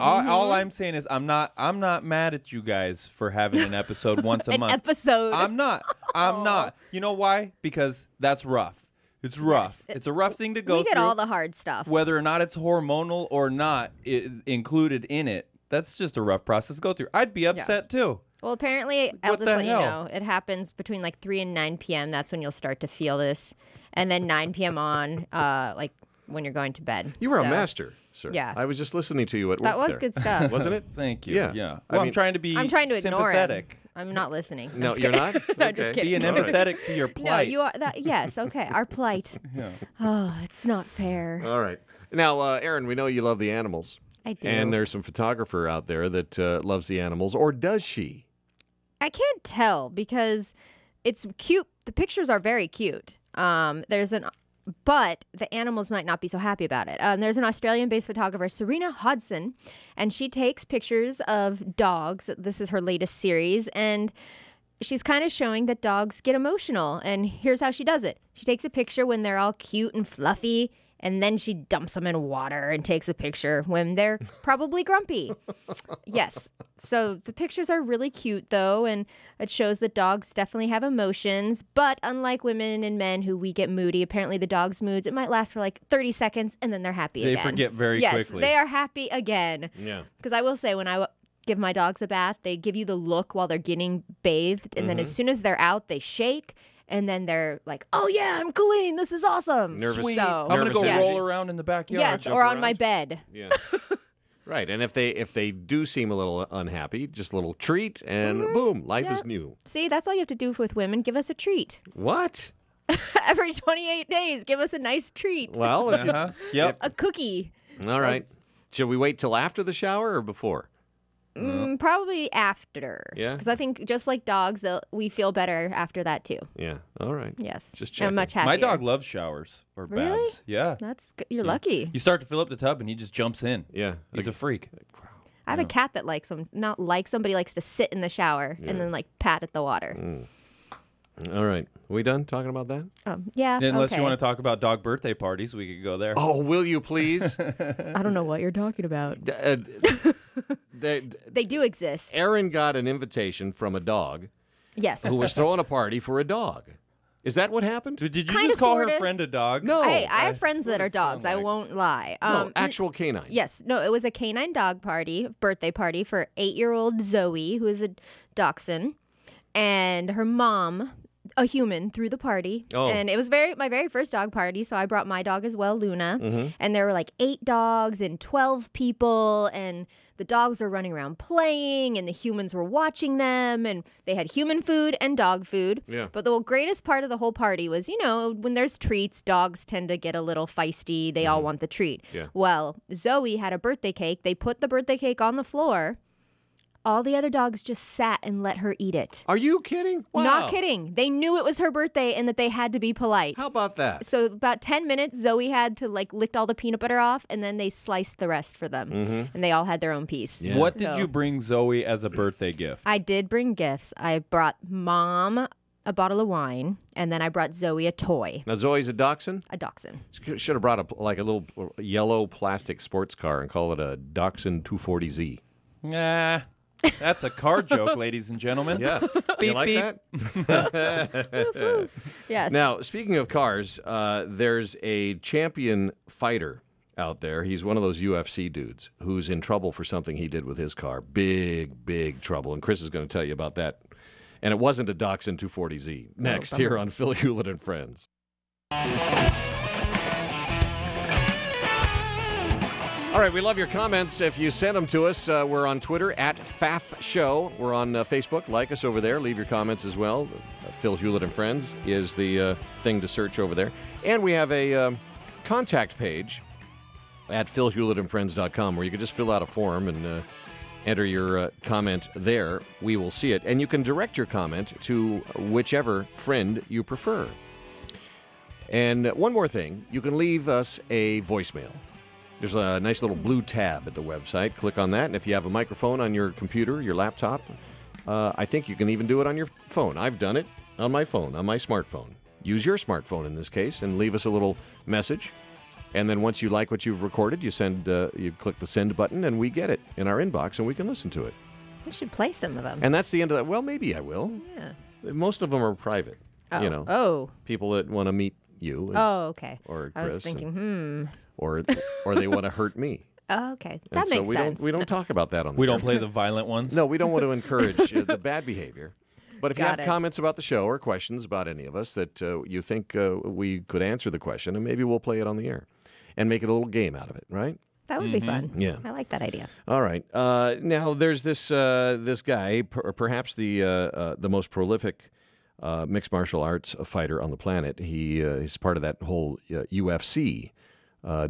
All I'm saying is I'm not mad at you guys for having an episode once a An month. episode. I'm not. You know why? Because that's rough. It's rough. Yes. It's a rough thing to go We through. get all the hard stuff. Whether or not it's hormonal or not included in it, that's just a rough process to go through. I'd be upset too. Well, apparently, I'll What just the let you hell? know, it happens between like 3 and 9 p.m. That's when you'll start to feel this. And then 9 p.m. on, like when you're going to bed. You were a So, master, sir. Yeah. I was just listening to you at work That was there. good stuff. Wasn't it? Thank you. Yeah. Yeah. I Well, mean- I'm trying to be I'm trying to ignore him. sympathetic. I'm not listening. I'm No, just you're kidding. not? No, just Okay. kidding. Being All right. empathetic to your No, plight. you are. Yes, okay. Our plight. Yeah. Oh, it's not fair. All right. Now, Aaron, we know you love the animals. I do. And there's some photographer out there that loves the animals, or does she? I can't tell because it's cute. The pictures are very cute. But the animals might not be so happy about it. There's an Australian-based photographer, Serena Hodson, and she takes pictures of dogs. This is her latest series, and she's kind of showing that dogs get emotional. And here's how she does it. She takes a picture when they're all cute and fluffy, and then she dumps them in water and takes a picture when they're probably grumpy. Yes. So the pictures are really cute, though, and it shows that dogs definitely have emotions. But unlike women and men who we get moody, apparently the dog's moods, it might last for like 30 seconds, and then they're happy They again. forget very yes, quickly. They are happy again. Yeah. Because I will say, when I give my dogs a bath, they give you the look while they're getting bathed, and then as soon as they're out, they shake. And then they're like, "Oh yeah, I'm clean. This is awesome." Nervous. Sweet. So, I'm gonna go Nervous roll energy. around in the backyard. yes, jump or on my around. bed. Yeah. Right. And if they do seem a little unhappy, just a little treat, and boom, life is new. See, that's all you have to do with women. Give us a treat. What? Every 28 days, give us a nice treat. Well, if you, Uh-huh. Yep. A cookie. all right. Should we wait till after the shower or before? Probably after. Yeah? Because I think just like dogs, we feel better after that too. Yeah. All right. Yes. Just I'm checking. much happier. My dog loves showers or Really? baths. Yeah. That's good. You're lucky. You start to fill up the tub and he just jumps in. Yeah. He's a freak. I have a cat that likes them. Not like somebody likes to sit in the shower and then like pat at the water. All right. We done talking about that? Yeah. Unless okay. you want to talk about dog birthday parties, we could go there. Oh, will you please? I don't know what you're talking about. They- They do exist. Aaron got an invitation from a dog Yes. who was throwing a party for a dog. Is that what happened? Did you Kinda, just call her sorta. friend a dog? No. Hey, I have That's friends what that are it sound dogs. I like. won't lie. No, actual canine. Yes. No, it was a canine dog party, birthday party for 8-year-old Zoe, who is a dachshund, and her mom, a human, threw the party. Oh. And it was my very first dog party, so I brought my dog as well, Luna. Mm-hmm. And there were like 8 dogs and 12 people, and the dogs were running around playing, and the humans were watching them, and they had human food and dog food. Yeah. But the greatest part of the whole party was, when there's treats, dogs tend to get a little feisty. They all want the treat. Yeah. Well, Zoe had a birthday cake. They put the birthday cake on the floor. all the other dogs just sat and let her eat it. Are you kidding? Wow. Not kidding. They knew it was her birthday and that they had to be polite. How about that? So about 10 minutes, Zoe had to lick all the peanut butter off, and then they sliced the rest for them. And they all had their own piece. Yeah. What did you bring Zoe as a birthday gift? I did bring gifts. I brought Mom a bottle of wine, and then I brought Zoe a toy. Now, Zoe's a dachshund? A dachshund. Should have brought a little yellow plastic sports car and call it a Dachshund 240Z. Nah, that's a car joke, ladies and gentlemen. Yeah. Beep, You like beep. that? Yes. Now, speaking of cars, there's a champion fighter out there. He's one of those UFC dudes who's in trouble for something he did with his car. Big trouble. And Chris is going to tell you about that. And it wasn't a Dachshund 240Z. Next, here on Phil Hulett and Friends. All right, we love your comments. If you send them to us, we're on Twitter at FAF Show. We're on Facebook. Like us over there. Leave your comments as well. Phil Hulett and Friends is the thing to search over there. And we have a contact page at philhulettandfriends.com where you can just fill out a form and enter your comment there. We will see it. And you can direct your comment to whichever friend you prefer. And one more thing, you can leave us a voicemail. There's a nice little blue tab at the website. Click on that, and if you have a microphone on your computer, your laptop, I think you can even do it on your phone. I've done it on my phone, on my smartphone. Use your smartphone in this case and leave us a little message. And then once you like what you've recorded, you click the send button, and we get it in our inbox, and we can listen to it. We should play some of them. And that's the end of that. Well, maybe I will. Yeah. Most of them are private. Oh. You know, Oh. people that want to meet you. Oh, okay. Or I Chris. was thinking, Or they want to hurt me. Oh, okay. And That so makes sense. We don't talk about that on the We air. don't play the violent ones? No, we don't want to encourage the bad behavior. But if you Got have it. comments about the show or questions about any of us that you think we could answer the question, and maybe we'll play it on the air and make it a little game out of it, right? That would be fun. Yeah. I like that idea. All right. Now there's this guy, perhaps the most prolific mixed martial arts fighter on the planet. He's part of that whole UFC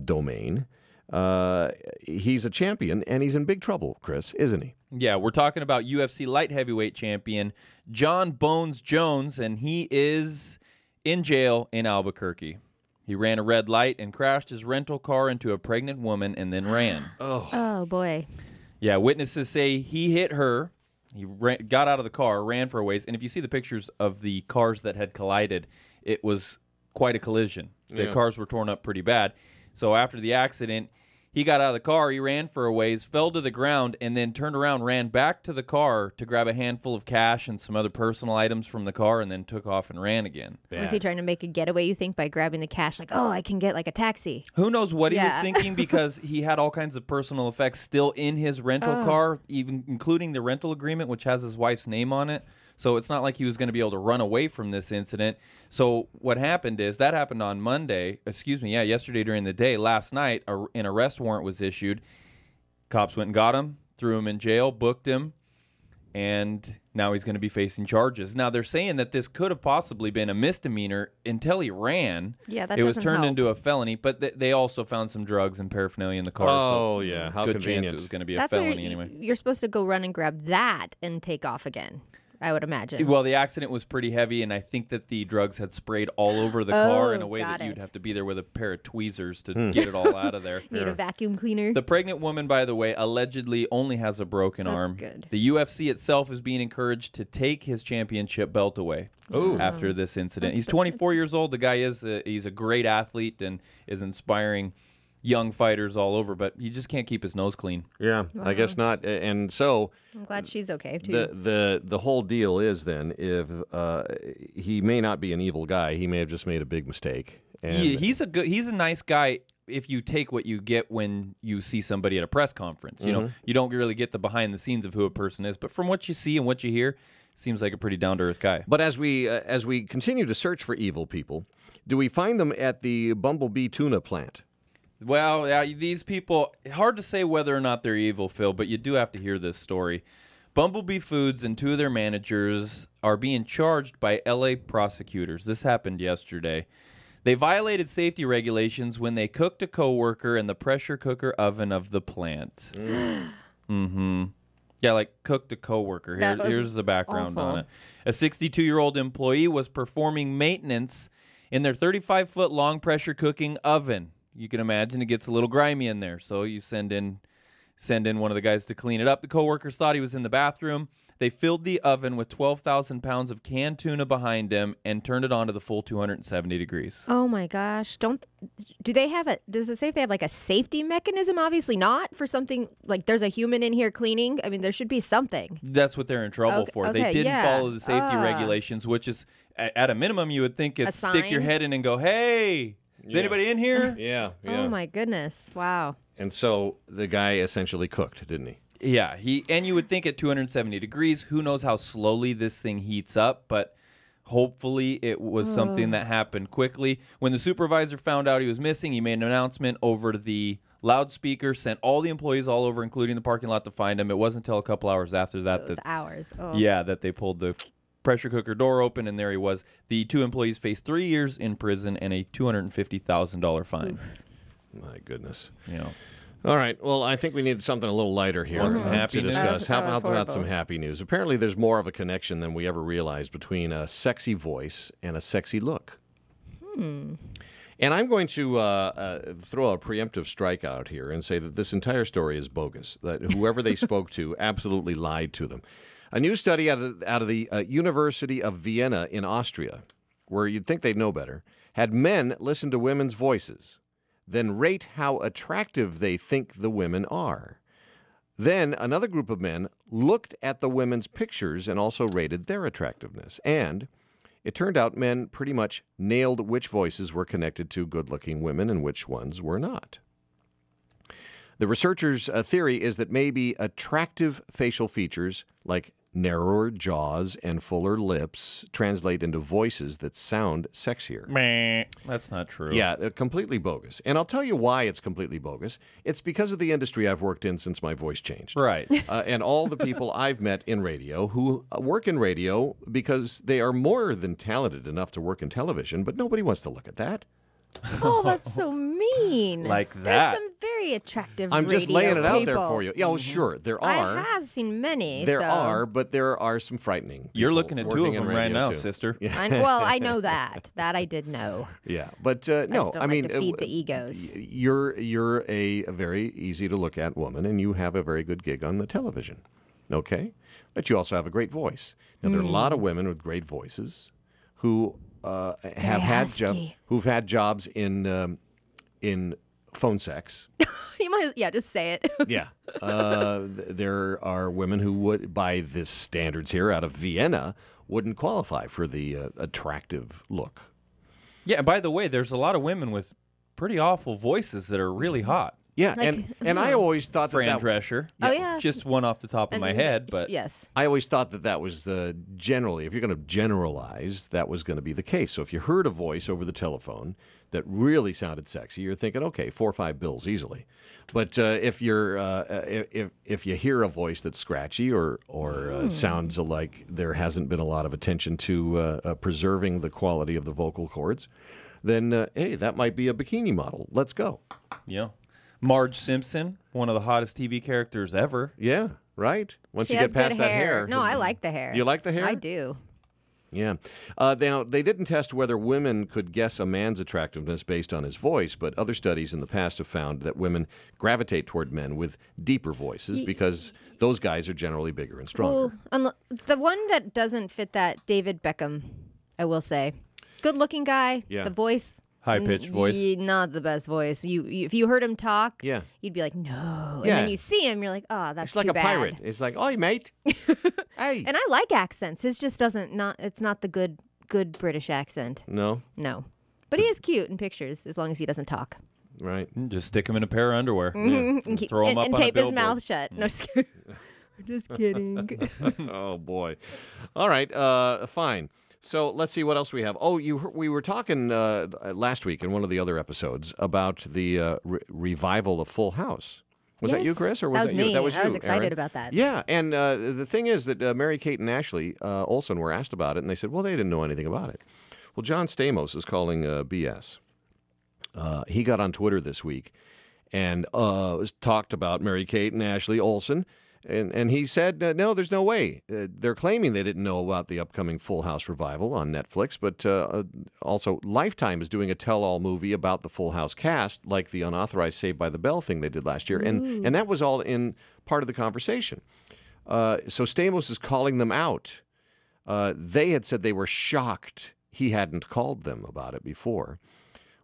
domain. He's a champion, and he's in big trouble, Chris, isn't he? Yeah, we're talking about UFC light heavyweight champion John Bones Jones, and he is in jail in Albuquerque. He ran a red light and crashed his rental car into a pregnant woman and then ran. Oh, boy. Yeah, witnesses say he hit her. He got out of the car, ran for a ways, and if you see the pictures of the cars that had collided, it was quite a collision. The cars were torn up pretty bad. So after the accident, he got out of the car, he ran for a ways, fell to the ground, and then turned around, ran back to the car to grab a handful of cash and some other personal items from the car, and then took off and ran again. Was he trying to make a getaway, you think, by grabbing the cash? Like, oh, I can get like a taxi. Who knows what he was Yeah. thinking, because he had all kinds of personal effects still in his rental car, even including the rental agreement, which has his wife's name on it. So it's not like he was going to be able to run away from this incident. So what happened is that happened on yesterday during the day. Last night, an arrest warrant was issued. Cops went and got him, threw him in jail, booked him, and now he's going to be facing charges. Now, they're saying that this could have possibly been a misdemeanor until he ran. Yeah, that It was doesn't turned help. into a felony, but they also found some drugs and paraphernalia in the car. Oh, so yeah. How good convenient. chance it was going to be a That's where felony anyway. you're supposed to go run and grab that and take off again, I would imagine. Well, the accident was pretty heavy, and I think that the drugs had sprayed all over the car in a way got that you'd it. have to be there with a pair of tweezers to get it all out of there. Need a vacuum cleaner. The pregnant woman, by the way, allegedly only has a broken That's arm. good. The UFC itself is being encouraged to take his championship belt away after this incident. He's 24 years old. The guy he's a great athlete and is inspiring young fighters all over, but he just can't keep his nose clean. Yeah, I guess not. And so I'm glad she's okay, too. the whole deal is then, if he may not be an evil guy, he may have just made a big mistake. And He's a nice guy if you take what you get when you see somebody at a press conference. You know, you don't really get the behind the scenes of who a person is, but from what you see and what you hear, seems like a pretty down to earth guy. But as we continue to search for evil people, do we find them at the Bumblebee tuna plant? Well, yeah, these people, hard to say whether or not they're evil, Phil, but you do have to hear this story. Bumblebee Foods and two of their managers are being charged by L.A. prosecutors. This happened yesterday. They violated safety regulations when they cooked a coworker in the pressure cooker oven of the plant. Yeah, Yeah, like cooked a coworker. Here's the background awful. on it. A 62-year-old employee was performing maintenance in their 35-foot long pressure cooking oven. You can imagine it gets a little grimy in there, so you send in one of the guys to clean it up. The coworkers thought he was in the bathroom. They filled the oven with 12,000 pounds of canned tuna behind him and turned it on to the full 270 degrees. Oh my gosh. Does it say if they have like a safety mechanism? Obviously not for something like there's a human in here cleaning. I mean, there should be something. That's what they're in trouble for. They didn't follow the safety regulations, which is, at a minimum, you would think it's stick your head in and go, hey, is anybody in here? Yeah. Oh my goodness. Wow. And so the guy essentially cooked, didn't he? Yeah, and you would think at 270 degrees, who knows how slowly this thing heats up, but hopefully it was something that happened quickly. When the supervisor found out he was missing, he made an announcement over the loudspeaker, sent all the employees all over, including the parking lot, to find him. It wasn't until a couple hours after that. So it was hours. Oh. Yeah, that they pulled the pressure cooker door open, and there he was. The 2 employees faced 3 years in prison and a $250,000 fine. Oof. My goodness. You know. All right. Well, I think we need something a little lighter here Want some happy to news? discuss. How That was about some horrible. happy news? Apparently, there's more of a connection than we ever realized between a sexy voice and a sexy look. And I'm going to throw a preemptive strike out here and say that this entire story is bogus, that whoever they spoke to absolutely lied to them. A new study out of the University of Vienna in Austria, where you'd think they'd know better, had men listen to women's voices, then rate how attractive they think the women are. Then another group of men looked at the women's pictures and also rated their attractiveness. And it turned out men pretty much nailed which voices were connected to good-looking women and which ones were not. The researchers' theory is that maybe attractive facial features like narrower jaws and fuller lips translate into voices that sound sexier. Meh. That's not true. Yeah, they're completely bogus. And I'll tell you why it's completely bogus. It's because of the industry I've worked in since my voice changed. Right. And all the people I've met in radio who work in radio because they are more than talented enough to work in television, but nobody wants to look at that. Oh, that's so mean. Like There's that. some very attractive I'm just radio laying it out there people. for you. Yeah, well, sure, there are. I have seen many. There so. are, but there are some frightening. You're people looking at 2 of working in them right radio, now, too. sister. Yeah. Well, I know that. That I did know. Yeah, but I no, just don't I mean, like to feed the egos. You're a very easy to look at woman, and you have a very good gig on the television. Okay, but you also have a great voice. Now there are a lot of women with great voices who have had husky. who've had jobs in phone sex. You might, just say it. Yeah, there are women who would, by this standards here out of Vienna, wouldn't qualify for the attractive look. Yeah, by the way, there's a lot of women with pretty awful voices that are really hot. Yeah, Like, and I always thought Fran that Drescher. Oh, yeah. Just one off the top of my head, but yes. I always thought that was generally, if you're going to generalize, that was going to be the case. So if you heard a voice over the telephone that really sounded sexy, you're thinking, okay, 4 or 5 bills easily. But if you're if you hear a voice that's scratchy or sounds like there hasn't been a lot of attention to preserving the quality of the vocal cords, then hey, that might be a bikini model. Let's go. yeah. Marge Simpson, one of the hottest TV characters ever. Yeah, right. Once She you has get past good that hair. hair. No, I like the hair. Do you like the hair? I do. Yeah. Now, they didn't test whether women could guess a man's attractiveness based on his voice, but other studies in the past have found that women gravitate toward men with deeper voices because those guys are generally bigger and stronger. Well, the one that doesn't fit that, David Beckham, I will say. Good-looking guy. Yeah. The voice. High-pitched voice. Not the best voice. If you heard him talk, Yeah. you'd be like, no. And Yeah. then you see him, you're like, oh, that's It's like too a bad. pirate. It's like, oi, mate. Hey. And I like accents. His just it's not the good British accent. No? No. But he is cute in pictures as long as he doesn't talk. Right. Just stick him in a pair of underwear. And, Throw him up and on a tape his billboard. mouth shut. No, just kidding. Just kidding. Oh, boy. All right. Fine. So let's see what else we have. Oh, we were talking last week in one of the other episodes about the revival of Full House. Was that you, Yes, Chris, or was that was you? me. That was you. I was excited Aaron. about that. Yeah, and the thing is that Mary-Kate and Ashley Olsen were asked about it, and they said, well, they didn't know anything about it. Well, John Stamos is calling BS. He got on Twitter this week and talked about Mary-Kate and Ashley Olsen And he said, no, there's no way. They're claiming they didn't know about the upcoming Full House revival on Netflix, but also Lifetime is doing a tell-all movie about the Full House cast, like the unauthorized Saved by the Bell thing they did last year. And that was all in part of the conversation. So Stamos is calling them out. They had said they were shocked he hadn't called them about it before.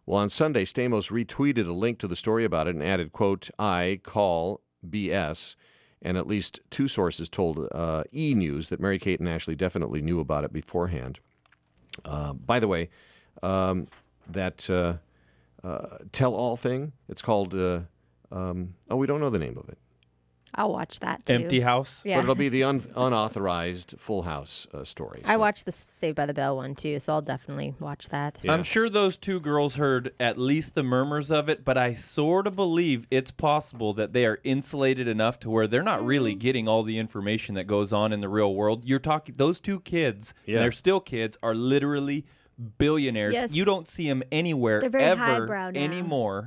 Well, on Sunday, Stamos retweeted a link to the story about it and added, quote, I call BS. And at least two sources told E! News that Mary-Kate and Ashley definitely knew about it beforehand. By the way, that tell-all thing, it's called, we don't know the name of it. I'll watch that, too. Empty House? Yeah. But it'll be the unauthorized Full House story. I watched the Saved by the Bell one, too, so I'll definitely watch that. Yeah. I'm sure those two girls heard at least the murmurs of it, but I sort of believe it's possible that they are insulated enough to where they're not really getting all the information that goes on in the real world. You're talking, those two kids, and they're still kids, are literally billionaires. Yes. You don't see them anywhere They're very ever highbrow now. anymore.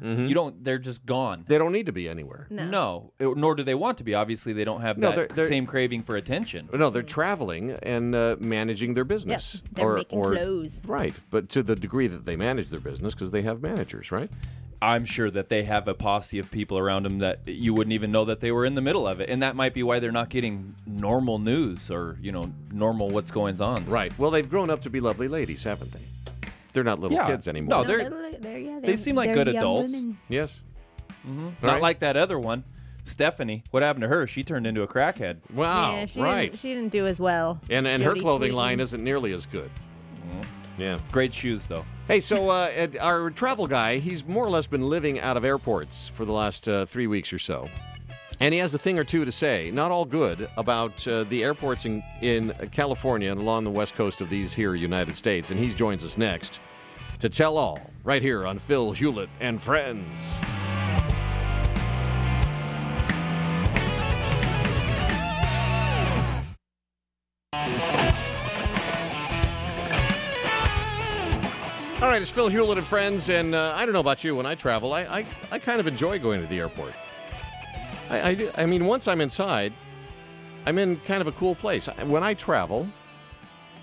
They're just gone. They don't need to be anywhere. No, nor do they want to be. Obviously, they don't have that same craving for attention. No, they're traveling and managing their business. Yep, they're making clothes. Right, but to the degree that they manage their business, because they have managers, right? I'm sure that they have a posse of people around them that you wouldn't even know that they were in the middle of it. And that might be why they're not getting normal news or, normal what's going on. Right. Well, they've grown up to be lovely ladies, haven't they? They're not little kids anymore. No, they seem like good adults. Women. Yes. Not like that other one, Stephanie. What happened to her? She turned into a crackhead. Wow, Yeah, she didn't do as well. And her Jodie clothing Sweetin. line isn't nearly as good. Yeah. Great shoes, though. Hey, so our travel guy, he's more or less been living out of airports for the last 3 weeks or so. And he has a thing or two to say, not all good, about the airports in California and along the west coast of these here United States. And he joins us next to tell all, right here on Phil Hulett and Friends. All right, it's Phil Hulett and Friends, and I don't know about you, when I travel, I kind of enjoy going to the airport. I mean, once I'm inside, I'm in kind of a cool place. When I travel,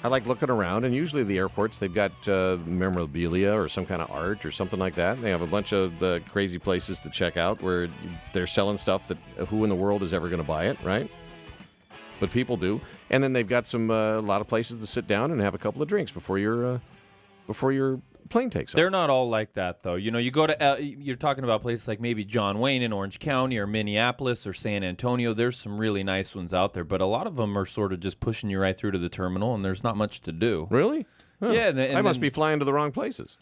I like looking around, and usually the airports, they've got memorabilia or some kind of art or something like that. They have a bunch of crazy places to check out where they're selling stuff that who in the world is ever going to buy it, right? But people do. And then they've got a lot of places to sit down and have a couple of drinks before your plane takes off. They're not all like that, though. You go to you're talking about places like maybe John Wayne in Orange County or Minneapolis or San Antonio. There's some really nice ones out there, but a lot of them are sort of just pushing you right through to the terminal, and there's not much to do. Really? Huh. Yeah, and I must be flying to the wrong places.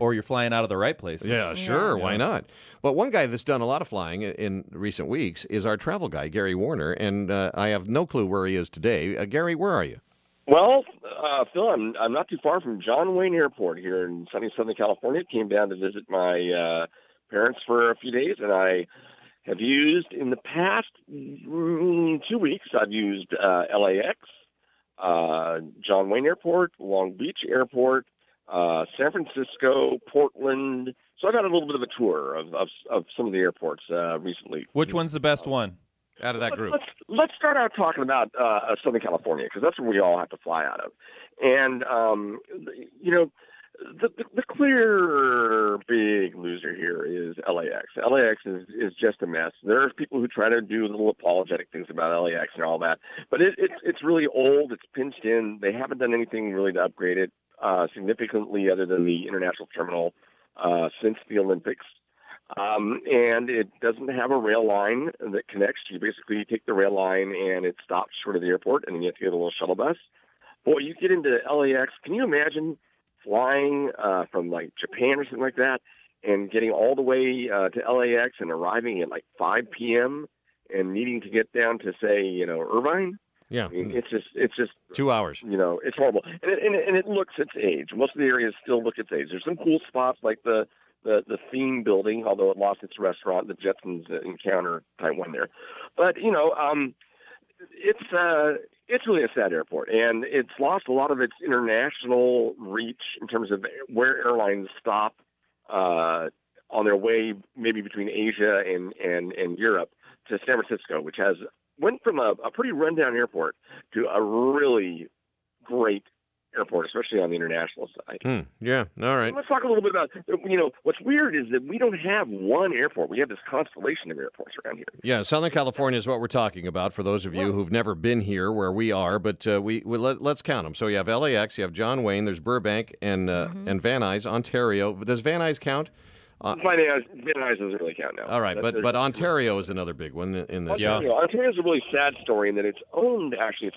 Or you're flying out of the right places. Yeah, sure. Why not? Well, one guy that's done a lot of flying in recent weeks is our travel guy, Gary Warner, and I have no clue where he is today. Gary, where are you? Well, Phil, I'm not too far from John Wayne Airport here in sunny Southern California. Came down to visit my parents for a few days, and I have used in the past 2 weeks. I've used LAX, John Wayne Airport, Long Beach Airport, San Francisco, Portland. So I've had a little bit of a tour of some of the airports recently. Which one's the best one out of that group? Let's start out talking about Southern California, because that's where we all have to fly out of. And, the clear big loser here is LAX. LAX is just a mess. There are people who try to do little apologetic things about LAX and all that, but it's really old. It's pinched in. They haven't done anything really to upgrade it significantly other than the international terminal since the Olympics. And it doesn't have a rail line that connects. You basically take the rail line and it stops short of the airport, and then you have to get a little shuttle bus. Boy, you get into LAX. Can you imagine flying from like Japan or something like that and getting all the way to LAX and arriving at like 5 p.m. and needing to get down to, say, Irvine? Yeah. I mean, it's just 2 hours. It's horrible. And it looks its age. Most of the areas still look its age. There's some cool spots like the theme building, although it lost its restaurant, the Jetsons Encounter type one there. But, it's really a sad airport, and it's lost a lot of its international reach in terms of where airlines stop on their way maybe between Asia and Europe to San Francisco, which has went from a pretty rundown airport to a really great airport, especially on the international side. Yeah, all right. Let's talk a little bit about, what's weird is that we don't have one airport. We have this constellation of airports around here. Yeah, Southern California is what we're talking about for those of you who've never been here where we are, but let's count them. So you have LAX, you have John Wayne, there's Burbank, and Van Nuys, Ontario. Does Van Nuys count? Van Nuys doesn't really count now. All right, but Ontario is another big one in this. Ontario is a really sad story in that it's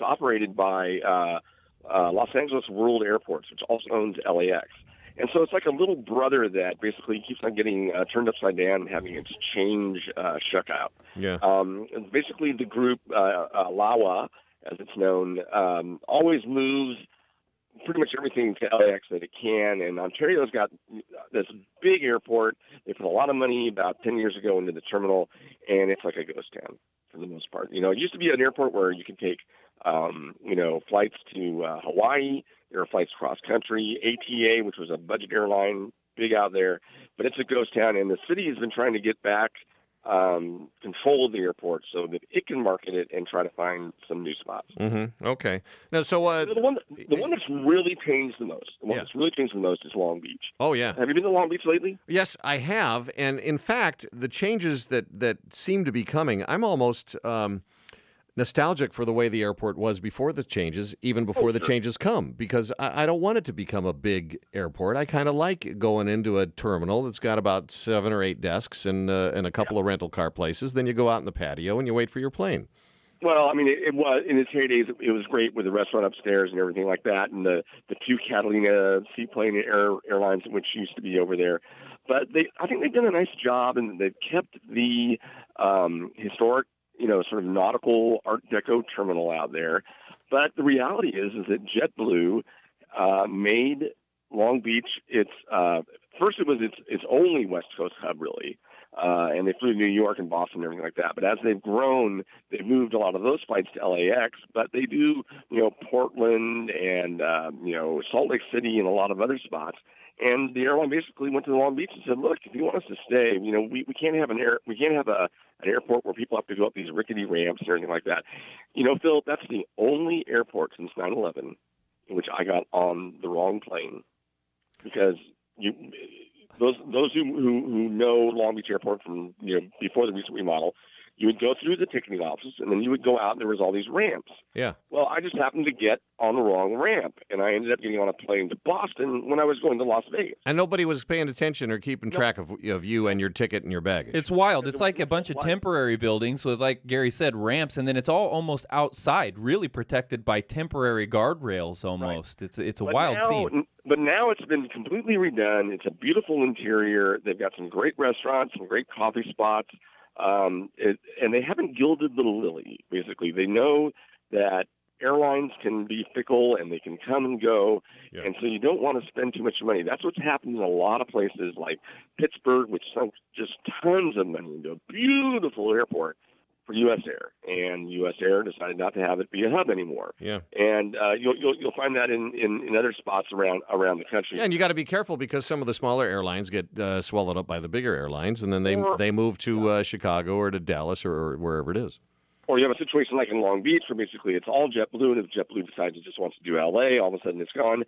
operated by Los Angeles World Airports, which also owns LAX. And so it's like a little brother that basically keeps on getting turned upside down and having its change shook out. Yeah. Basically, the group, LAWA, as it's known, always moves pretty much everything to LAX that it can. And Ontario's got this big airport. They put a lot of money about 10 years ago into the terminal, and it's like a ghost town for the most part. It used to be an airport where you could take flights to Hawaii. There are flights cross country. ATA, which was a budget airline, big out there, but it's a ghost town. And the city has been trying to get back control of the airport so that it can market it and try to find some new spots. Mm-hmm. Okay. Now, so the one that's really changed the most, is Long Beach. Oh yeah. Have you been to Long Beach lately? Yes, I have, and in fact, the changes that seem to be coming, I'm almost nostalgic for the way the airport was before the changes, even before the changes come, because I don't want it to become a big airport. I kind of like going into a terminal that's got about 7 or 8 desks and a couple of rental car places. Then you go out in the patio and you wait for your plane. Well, I mean, it was in its heydays. It was great with the restaurant upstairs and everything like that, and the 2 Catalina seaplane airlines, which used to be over there. But I think they've done a nice job, and they've kept the historic, sort of nautical Art Deco terminal out there. But the reality is that JetBlue made Long Beach first it was its only West Coast hub, really. And they flew to New York and Boston and everything like that. But as they've grown, they've moved a lot of those flights to LAX. But they do, Portland and, Salt Lake City and a lot of other spots. And the airline basically went to Long Beach and said, "Look, if you want us to stay, we can't have an airport where people have to go up these rickety ramps and everything like that." Phil, that's the only airport since 9/11 in which I got on the wrong plane, because those who know Long Beach Airport from before the recent remodel, you would go through the ticketing office, and then you would go out, and there was all these ramps. Yeah. Well, I just happened to get on the wrong ramp, and I ended up getting on a plane to Boston when I was going to Las Vegas. And nobody was paying attention or keeping track of you and your ticket and your baggage. It's wild. It's like a bunch of temporary buildings with, like Gary said, ramps, and then it's all almost outside, really protected by temporary guardrails almost. Right. It's a wild scene. But now it's been completely redone. It's a beautiful interior. They've got some great restaurants, some great coffee spots. And they haven't gilded the lily, basically. They know that airlines can be fickle and they can come and go, and so you don't want to spend too much money. That's what's happened in a lot of places like Pittsburgh, which sunk just tons of money into a beautiful airport for U.S. Air, and U.S. Air decided not to have it be a hub anymore. Yeah, and you'll find that in other spots around the country. Yeah, and you got to be careful because some of the smaller airlines get swallowed up by the bigger airlines, and then they move to Chicago or to Dallas or wherever it is. Or you have a situation like in Long Beach where basically it's all JetBlue, and if JetBlue decides it just wants to do L.A., all of a sudden it's gone.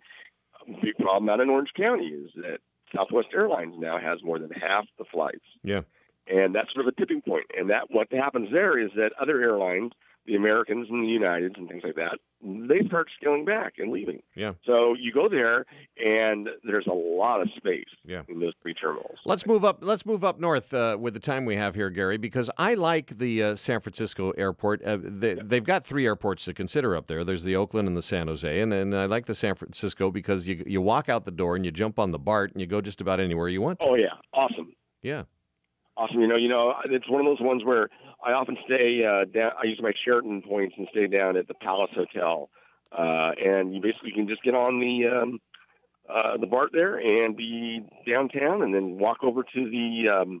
A big problem out in Orange County is that Southwest Airlines now has more than half the flights. Yeah. And that's sort of a tipping point. And what happens there is that other airlines, the Americans and the Uniteds and things like that, they start scaling back and leaving. Yeah. So you go there, and there's a lot of space in those 3 terminals. Let's move up north with the time we have here, Gary, because I like the San Francisco airport. They've got 3 airports to consider up there. There's the Oakland and the San Jose, and then I like the San Francisco because you walk out the door and you jump on the BART and you go just about anywhere you want to. Oh, yeah. Awesome. Yeah. Awesome. It's one of those ones where I often stay down. I use my Sheraton points and stay down at the Palace Hotel, and you basically can just get on the BART there and be downtown, and then walk over to the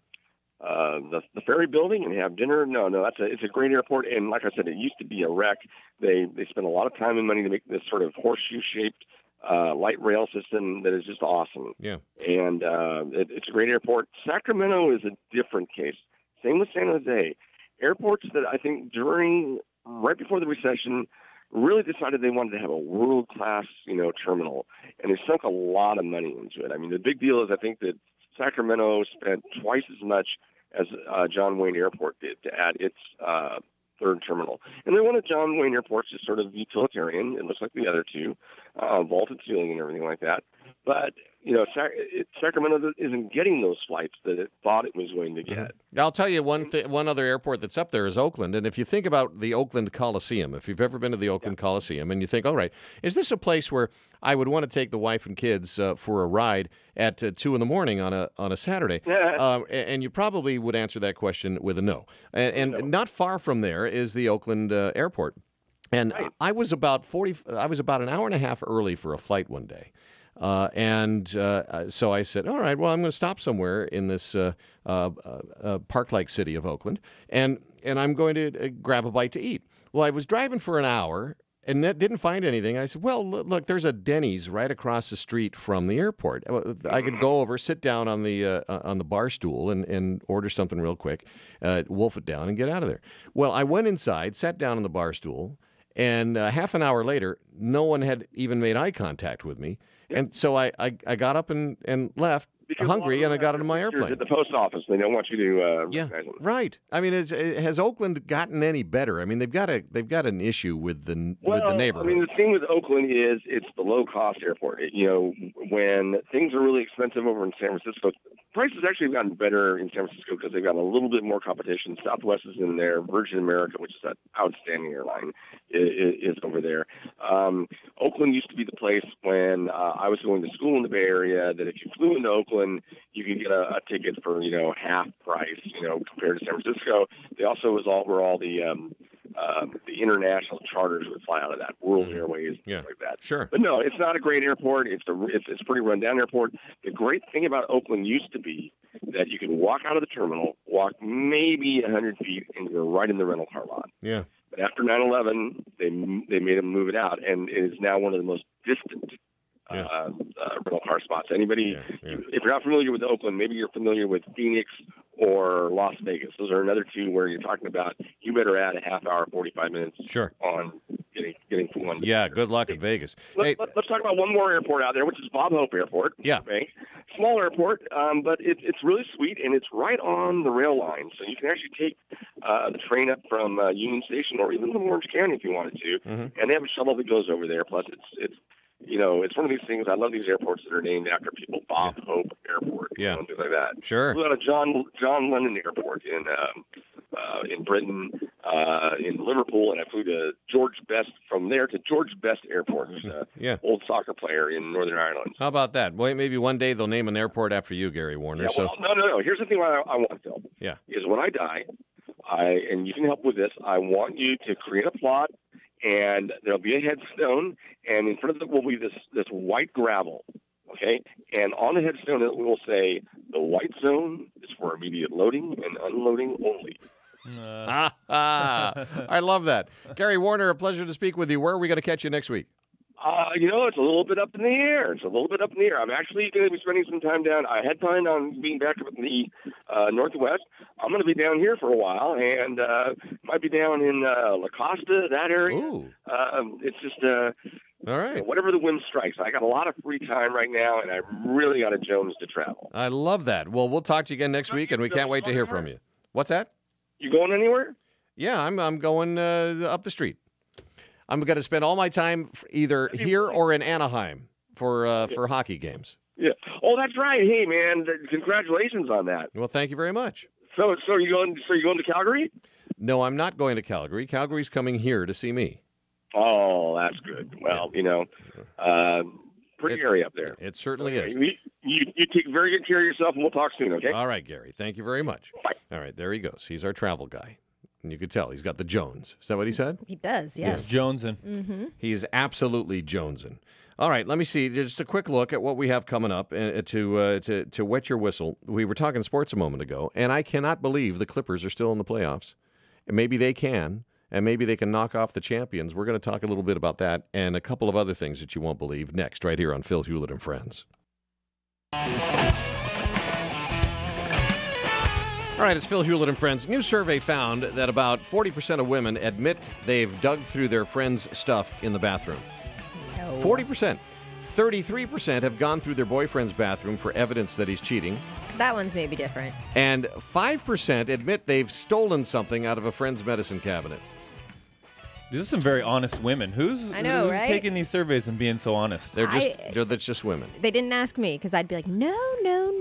ferry building and have dinner. No, it's a great airport, and like I said, it used to be a wreck. They spent a lot of time and money to make this sort of horseshoe-shaped light rail system that is just awesome. Yeah. And it's a great airport. Sacramento is a different case. Same with San Jose. Airports that I think during right before the recession, really decided they wanted to have a world-class, terminal, and they sunk a lot of money into it. I mean, the big deal is I think that Sacramento spent twice as much as John Wayne Airport did to add its third terminal. And they wanted John Wayne Airport just sort of utilitarian. It looks like the other two, vaulted ceiling and everything like that. But, Sacramento isn't getting those flights that it thought it was going to get. I'll tell you one other airport that's up there is Oakland. And if you think about the Oakland Coliseum, if you've ever been to the Oakland Coliseum and you think, all right, is this a place where I would want to take the wife and kids for a ride at 2 in the morning on a Saturday? And you probably would answer that question with a no. And not far from there is the Oakland airport. And I was about an hour and a half early for a flight one day. So I said, all right, well, I'm going to stop somewhere in this park-like city of Oakland, and I'm going to grab a bite to eat. Well, I was driving for an hour and didn't find anything. I said, well, look, there's a Denny's right across the street from the airport. I could go over, sit down on the bar stool and order something real quick, wolf it down, and get out of there. Well, I went inside, sat down on the bar stool, and half an hour later, no one had even made eye contact with me. And so I got up and left hungry, and I got into my airplane. At the post office, they don't want you to recognize them. Right. I mean, has Oakland gotten any better? I mean, they've got an issue with the neighborhood. I mean, the thing with Oakland is it's the low-cost airport. When things are really expensive over in San Francisco, prices actually have gotten better in San Francisco because they've got a little bit more competition. Southwest is in there. Virgin America, which is that outstanding airline, is over there. Oakland used to be the place when I was going to school in the Bay Area that if you flew into Oakland, you could get a ticket for half price compared to San Francisco. They also were all the international charters would fly out of that, World Airways, things like that. Sure. But no, it's not a great airport. It's a pretty rundown airport. The great thing about Oakland used to be that you could walk out of the terminal, walk maybe 100 feet, and you're right in the rental car lot. Yeah. But after 9/11, they made them move it out, and it is now one of the most distant rental car spots. Anybody, if you're not familiar with Oakland, maybe you're familiar with Phoenix or Las Vegas. Those are another two where you're talking about you better add a half hour, 45 minutes on getting from one. Yeah, good luck in Vegas. Let's talk about one more airport out there, which is Bob Hope Airport. Yeah. Okay. Small airport, but it's really sweet, and it's right on the rail line. So you can actually take the train up from Union Station or even from Orange County if you wanted to. Mm-hmm. And they have a shuttle that goes over there. Plus, it's one of these things. I love these airports that are named after people. Bob Hope Airport, things like that. Sure. We got a John Lennon Airport in Britain, in Liverpool, and I flew to George Best from there to George Best Airport, who's an old soccer player in Northern Ireland. How about that? Well, maybe one day they'll name an airport after you, Gary Warner. Yeah, no. Here's the thing I want, Phil. Yeah. Is when I die, and you can help with this, I want you to create a plot, and there'll be a headstone, and in front of it will be this white gravel, okay? And on the headstone it will say, the white zone is for immediate loading and unloading only. I love that. Gary Warner, a pleasure to speak with you. Where are we going to catch you next week? It's a little bit up in the air. I'm actually going to be spending some time down. I had planned on being back up in the Northwest. I'm going to be down here for a while, and might be down in La Costa, that area. Ooh. It's just all right. Whatever the wind strikes. I got a lot of free time right now, and I really got a Jones to travel. I love that. Well, we'll talk to you again next week, and we can't wait to hear from you. What's that? You going anywhere? Yeah, I'm going up the street. I'm going to spend all my time either here or in Anaheim for hockey games. Yeah. Oh, that's right. Hey, man, congratulations on that. Well, thank you very much. So you're going to Calgary? No, I'm not going to Calgary. Calgary's coming here to see me. Oh, that's good. Well, pretty area up there. It certainly is. You take very good care of yourself, and we'll talk soon, okay? All right, Gary. Thank you very much. Bye. All right, there he goes. He's our travel guy. And you could tell he's got the Jones. Is that what he said? He does, yes. He's jonesing. Mm-hmm. He's absolutely jonesing. All right, let me see. Just a quick look at what we have coming up to wet your whistle. We were talking sports a moment ago, and I cannot believe the Clippers are still in the playoffs. And maybe they can, and maybe they can knock off the champions. We're going to talk a little bit about that and a couple of other things that you won't believe next, right here on Phil Hulett and Friends. All right, it's Phil Hulett and Friends. New survey found that about 40% of women admit they've dug through their friend's stuff in the bathroom. No. 40%. 33% have gone through their boyfriend's bathroom for evidence that he's cheating. That one's maybe different. And 5% admit they've stolen something out of a friend's medicine cabinet. These are some very honest women. Who's right? taking these surveys and being so honest? That's just women. They didn't ask me because I'd be like, no.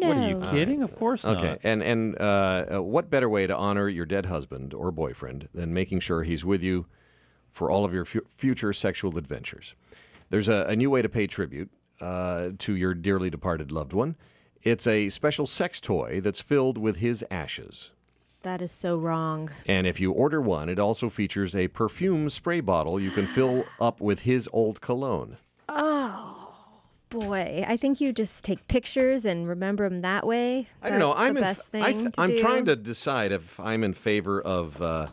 What, are you kidding? Of course not. Okay, and what better way to honor your dead husband or boyfriend than making sure he's with you for all of your future sexual adventures? There's a new way to pay tribute to your dearly departed loved one. It's a special sex toy that's filled with his ashes. That is so wrong. And if you order one, it also features a perfume spray bottle you can fill up with his old cologne. Oh, boy. I think you just take pictures and remember them that way. I don't know. That's the best thing to I'm do. trying to decide if I'm in favor of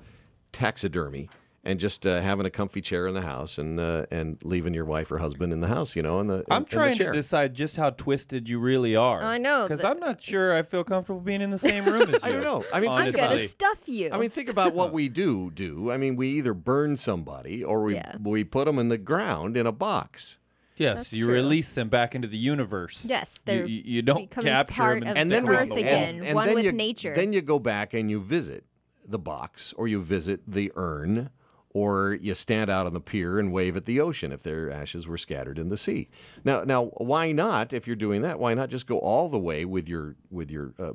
taxidermy and just having a comfy chair in the house and leaving your wife or husband in the house, I'm trying to decide just how twisted you really are. I know. Because I'm not sure I feel comfortable being in the same room as you. I don't know. I mean, I'm going to stuff you. I mean, think about what we do. I mean, we either burn somebody or we put them in the ground in a box. Yes, That's you true. release them back into the universe. Yes, they're you don't becoming capture part them of and the stick them on earth the again. wall. One then with you, nature. Then you go back and you visit the box or you visit the urn or you stand out on the pier and wave at the ocean if their ashes were scattered in the sea. Now, why not, if you're doing that, why not just go all the way with your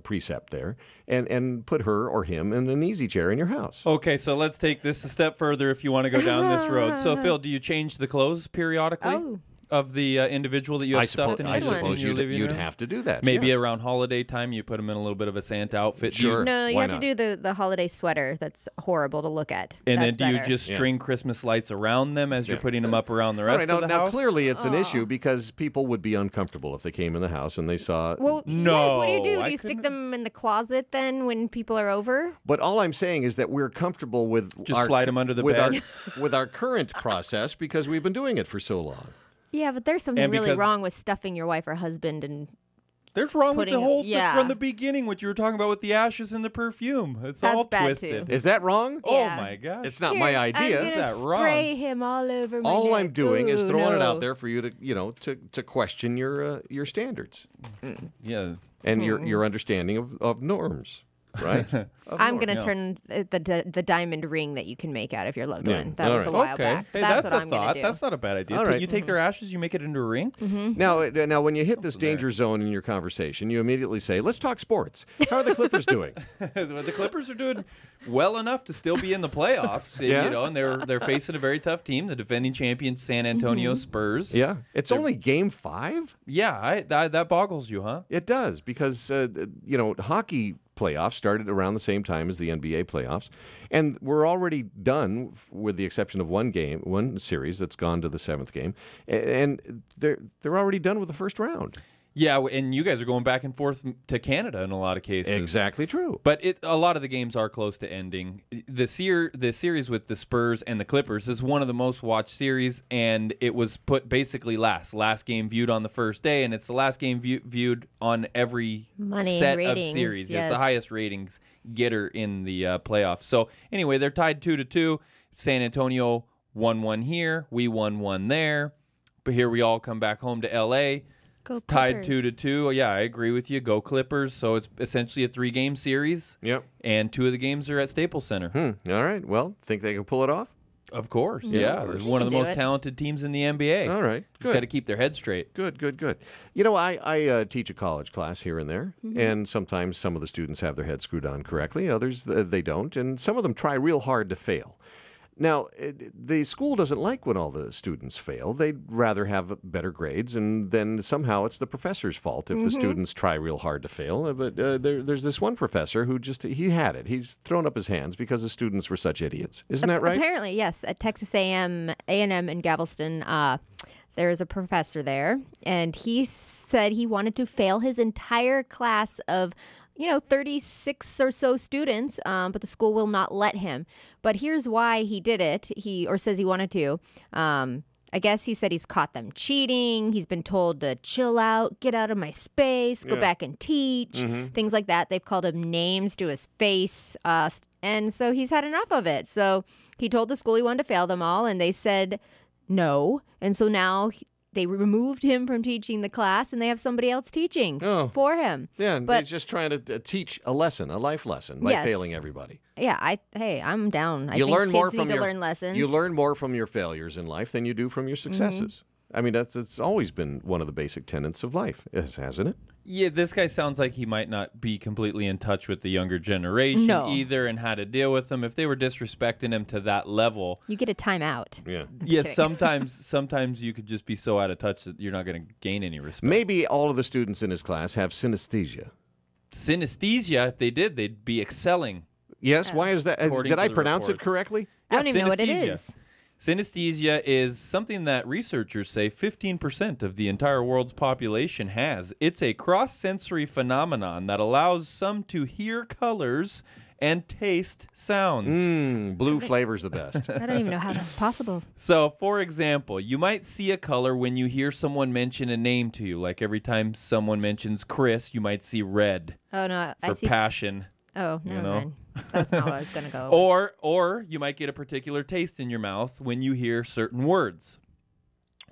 precept there and put her or him in an easy chair in your house? Okay, so let's take this a step further if you want to go down this road. So, Phil, do you change the clothes periodically of the individual that you have stuffed in I suppose your living you'd room? have to do that. Maybe yes. around holiday time, you put them in a little bit of a Santa outfit. Sure. No, you Why have not? to do the holiday sweater. That's horrible to look at. And That's then do you better. just string Christmas lights around them as you're putting them up around the rest All right, of the now house? clearly it's an issue because people would be uncomfortable if they came in the house and they saw. Well, No, yes, what do you do? Do I you stick couldn't- them in the closet then when people are over? But all I'm saying is that we're comfortable with Just slide 'em under the with bed. with our current process because we've been doing it for so long. Yeah, but there's something And really because- wrong with stuffing your wife or husband and There's wrong with the putting- whole thing yeah. from the beginning, what you were talking about with the ashes and the perfume. It's all That's bad, twisted. too. Is that wrong? Oh, Yeah. my gosh. It's not Here, my idea. I'm Is gonna that wrong? spray him all over my All neck. I'm doing is Ooh, throwing it no. out there for you to to question your standards Yeah. and your understanding of norms, right? I'm going to Yeah. turn the diamond ring that you can make out of your loved Yeah. one. That All was a right. while Okay. back. Hey, That's that's what a I'm gonna thought. do. That's not a bad idea. All right. You take their ashes, you make it into a ring? Now, when you hit this danger zone in your conversation, you immediately say, "Let's talk sports. How are the Clippers doing?" The Clippers are doing well enough to still be in the playoffs. Yeah. And they're facing a very tough team, the defending champions San Antonio Spurs. Yeah, it's only Game 5. Yeah, that boggles you, huh? It does because hockey playoffs started around the same time as the NBA playoffs, and we're already done with the exception of one series that's gone to the 7th game, and they're already done with the first round. Yeah, and you guys are going back and forth to Canada in a lot of cases. Exactly true. But a lot of the games are close to ending. The series with the Spurs and the Clippers is one of the most watched series, and it was put basically last game viewed on the first day, and it's the last game viewed on every Money set ratings, of series. yes. It's the highest ratings getter in the playoffs. So anyway, they're tied 2-2. San Antonio 1-1 here. We 1-1 there. But here we all come back home to L.A., Go it's tied Clippers. 2-2. Yeah, I agree with you. Go Clippers. So it's essentially a 3-game series. Yep. And 2 of the games are at Staples Center. All right. Well, think they can pull it off? Of course. Yeah, Yeah. of course. They're one of the Can do most it. talented teams in the NBA. All right. Just Good. got to keep their head straight. Good. I teach a college class here and there, and sometimes some of the students have their heads screwed on correctly. Others, they don't, and some of them try real hard to fail. Now, the school doesn't like when all the students fail. They'd rather have better grades, and then somehow it's the professor's fault if the students try real hard to fail. But there's this one professor who he had it. He's thrown up his hands because the students were such idiots. Isn't that right? Apparently, yes. At Texas A&M in Galveston, there is a professor there, and he said he wanted to fail his entire class of 36 or so students, but the school will not let him. But here's why he did it. He says he wanted to. I guess he said he's caught them cheating. He's been told to chill out, get out of my space, go back and teach, things like that. They've called him names to his face. And so he's had enough of it. So he told the school he wanted to fail them all, and they said no. And so now they removed him from teaching the class, and they have somebody else teaching for him. Yeah, but he's just trying to teach a lesson, a life lesson, by failing everybody. Yeah, I'm down. I You think learn kids more need from to your learn lessons. You learn more from your failures in life than you do from your successes. I mean, it's always been one of the basic tenets of life, hasn't it? Yeah, this guy sounds like he might not be completely in touch with the younger generation either and how to deal with them. If they were disrespecting him to that level. You get a timeout. Yeah. Yeah, sometimes you could just be so out of touch that you're not going to gain any respect. Maybe all of the students in his class have synesthesia. Synesthesia, if they did, they'd be excelling. Yes, why is that? According Did to I the pronounce it reports. correctly? I don't even know what it synesthesia. is. Synesthesia is something that researchers say 15% of the entire world's population has. It's a cross-sensory phenomenon that allows some to hear colors and taste sounds. Blue flavor's the best. I don't even know how that's possible. So, for example, you might see a color when you hear someone mention a name to you. Like every time someone mentions Chris, you might see red Oh, no. I for see. passion. Oh, never know? mind. That's not what I was going to go. Or you might get a particular taste in your mouth when you hear certain words.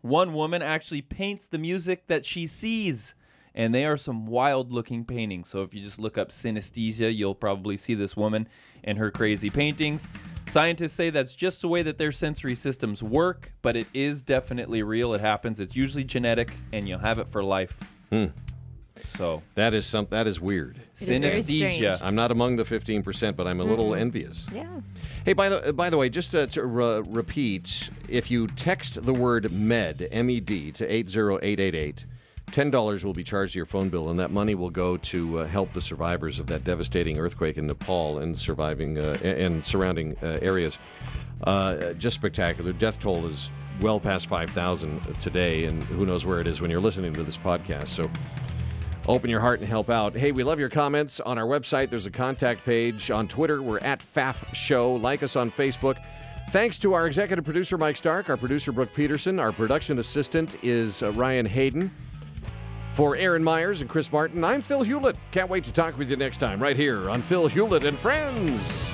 One woman actually paints the music that she sees, and they are some wild-looking paintings. So if you just look up synesthesia, you'll probably see this woman and her crazy paintings. Scientists say that's just the way that their sensory systems work, but it is definitely real. It happens. It's usually genetic, and you'll have it for life. So That is weird. It is very strange. synesthesia. I'm not among the 15%, but I'm a little envious. Yeah. Hey, by the way, just to repeat, if you text the word MED, M-E-D, to 80888, $10 will be charged to your phone bill, and that money will go to help the survivors of that devastating earthquake in Nepal and surviving and surrounding areas. Just spectacular. Death toll is well past 5,000 today, and who knows where it is when you're listening to this podcast. So open your heart and help out. Hey, we love your comments. On our website, there's a contact page. On Twitter, we're at FAF Show. Like us on Facebook. Thanks to our executive producer, Mike Stark, our producer, Brooke Peterson. Our production assistant is Ryan Hayden. For Aaron Myers and Chris Martin, I'm Phil Hulett. Can't wait to talk with you next time right here on Phil Hulett and Friends.